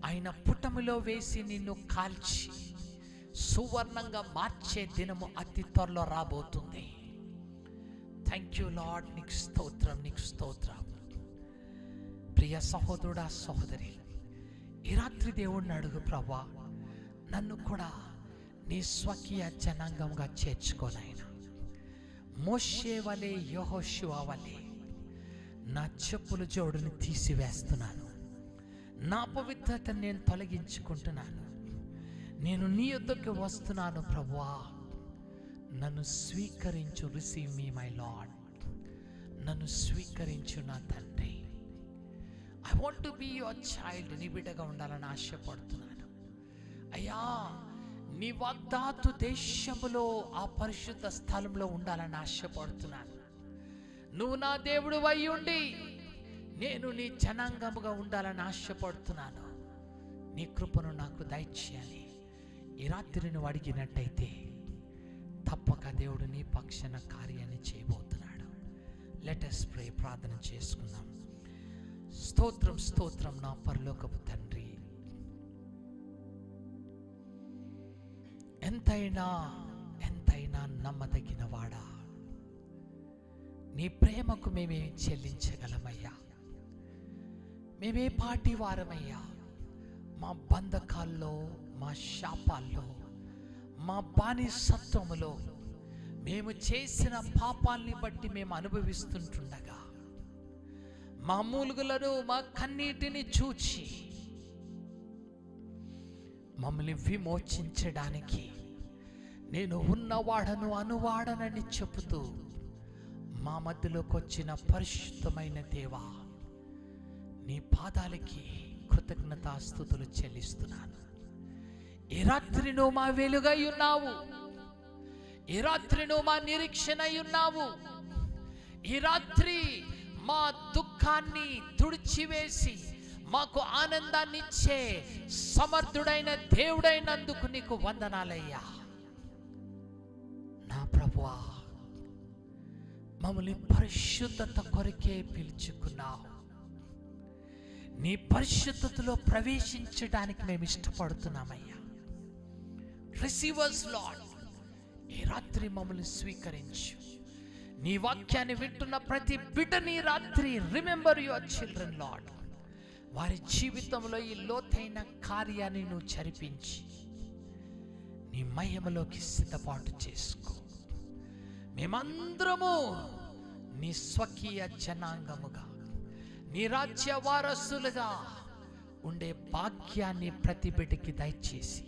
ఆయన పుటములో వేసి నిన్ను కాల్చి సువర్ణంగా మార్చే దినము అతి త్వరలో రాబోతుంది. Thank you lord. నీకు స్తోత్రం, నీకు స్తోత్రం. ప్రియ సహోదరుడా, సహోదరి, ఈ రాత్రి దేవుడిని అడుగు, ప్రభువా నన్ను కూడా నీ స్వకీయ జనాంగంగా చేర్చుకోనైనా. మోషే వలె, యెహోషువ వలె నా చెప్పుల జోడుని తీసివేస్తున్నాను. నా పవిత్రతను నేను తొలగించుకుంటున్నాను. నేను నీ యొద్దకు వస్తున్నాను ప్రభువా. నన్ను స్వీకరించు. Receive me my Lord. నన్ను స్వీకరించు నా తండ్రి. I want to be your child. నీ బిడ్డగా ఉండాలని ఆశపడుతున్నాను అయ్యా. నీ వాగ్దాతు దేశములో ఆ పరిశుద్ధ స్థలంలో ఉండాలని ఆశపడుతున్నాను. నువ్వు నా దేవుడు అయి ఉండి నేను నీ జనాంగముగా ఉండాలని ఆశపడుతున్నాను. నీ కృపను నాకు దయచేయాలి. ఈ రాత్రి నువ్వు అడిగినట్టయితే తప్పక దేవుడు నీ పక్షాన కార్యాన్ని చేయబోతున్నాడు. Let us pray. ప్రార్థన చేసుకుందాం. స్తోత్రం, స్తోత్రం నా పరలోకపు తండ్రి. ఎంతైనా ఎంతైనా నమ్మదగిన వాడా, నీ ప్రేమకు మేమే చెల్లించగలమయ్యా. మేమే పాటి వారమయ్యా. మా బంధకాల్లో, మా శాపాల్లో, మా బానిసత్వములో మేము చేసిన పాపాల్ని బట్టి మేము అనుభవిస్తుంటుండగా మా మూలుగులను, మా కన్నీటిని చూచి మమ్మల్ని విమోచించడానికి నేను ఉన్నవాడను అనువాడనని చెబుతూ మా మధ్యలోకి వచ్చిన పరిశుద్ధమైన దేవా, నీ పాదాలకి కృతజ్ఞతాస్తుతులు చెల్లిస్తున్నాను. ఈ రాత్రి నువ్వు మా వెలుగై ఉన్నావు. ఈ రాత్రి నువ్వు మా నిరీక్షణ అయి ఉన్నావు. ఈ రాత్రి మా దుఃఖాన్ని తుడిచివేసి మాకు ఆనందాన్ని ఇచ్చే సమర్థుడైన దేవుడైనందుకు నీకు వందనాలయ్యా. నా ప్రభువా, మమ్మల్ని పరిశుద్ధత కొరకే పిలుచుకున్నావు. నీ పరిశుద్ధతలో ప్రవేశించడానికి మేము ఇష్టపడుతున్నామయ్యా. రిసీవర్స్ లార్డ్, ఈ రాత్రి మమ్మల్ని స్వీకరించు. నీ వాక్యాన్ని వింటున్న ప్రతి బిడ్డని రాత్రి రిమెంబర్ యువర్ చిల్డ్రన్ లార్డ్. వారి జీవితంలో ఈ లోతైన కార్యాన్ని నువ్వు జరిపించి నీ మహిమలోకి సిద్ధపాటు చేసుకో. మేమందరము నీ స్వకీయ జనాంగముగా, నీ రాజ్య వారసులుగా ఉండే భాగ్యాన్ని ప్రతి బిడ్డకి దయచేసి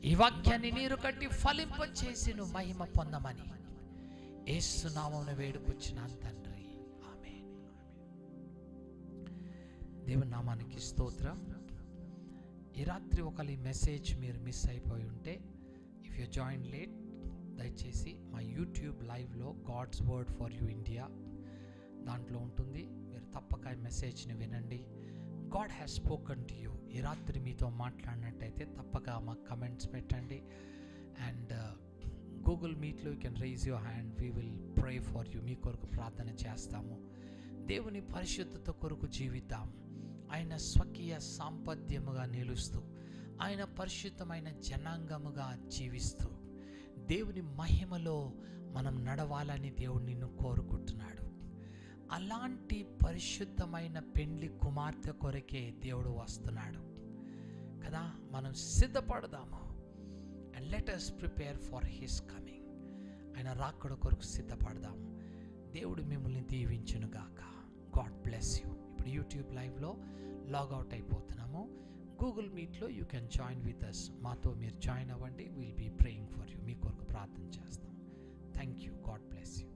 ఈ వాక్యాన్ని నీరు కట్టి ఫలింపచేసి నువ్వు మహిమ పొందమని యేసు నామమున వేడుకొచ్చినాను తండ్రి, ఆమేన్. దేవుని నామానికి స్తోత్రం. ఈ రాత్రి ఒకవేళ ఈ మెసేజ్ మీరు మిస్ అయిపోయి ఉంటే, ఇఫ్ యూ జాయిన్ లేట్, దయచేసి మా యూట్యూబ్ లైవ్లో God's word for you India దాంట్లో ఉంటుంది. మీరు తప్పక ఈ మెసేజ్ని వినండి. God has spoken to you. ఈ రాత్రి మీతో మాట్లాడినట్టయితే తప్పక మాకు కమెంట్స్ పెట్టండి. అండ్ గూగుల్ మీట్లో you can raise your hand, we will pray for you. మీ కొరకు ప్రార్థన చేస్తాము. దేవుని పరిశుద్ధత కొరకు జీవిద్దాం. ఆయన స్వకీయ సాంపద్యముగా నిలుస్తూ, ఆయన పరిశుద్ధమైన జనాంగముగా జీవిస్తూ దేవుని మహిమలో మనం నడవాలని దేవుడు నిన్ను కోరుకుంటున్నాడు. అలాంటి పరిశుద్ధమైన పెండ్లి కుమార్తె కొరకే దేవుడు వస్తున్నాడు కదా. మనం సిద్ధపడదాము. And let us prepare for his coming. ఆయన రాకడ కొరకు సిద్ధపడదాము. దేవుడు మిమ్మల్ని దీవించును గాక. God bless you. ఇప్పుడు యూట్యూబ్ లైవ్లో లాగౌట్ అయిపోతున్నాము. గూగుల్ మీట్లో you can join with us. మాతో మీరు జాయిన్ అవ్వండి. Will be praying for you. మీ కొరకు ప్రార్థన చేస్తాం. Thank you. God bless you.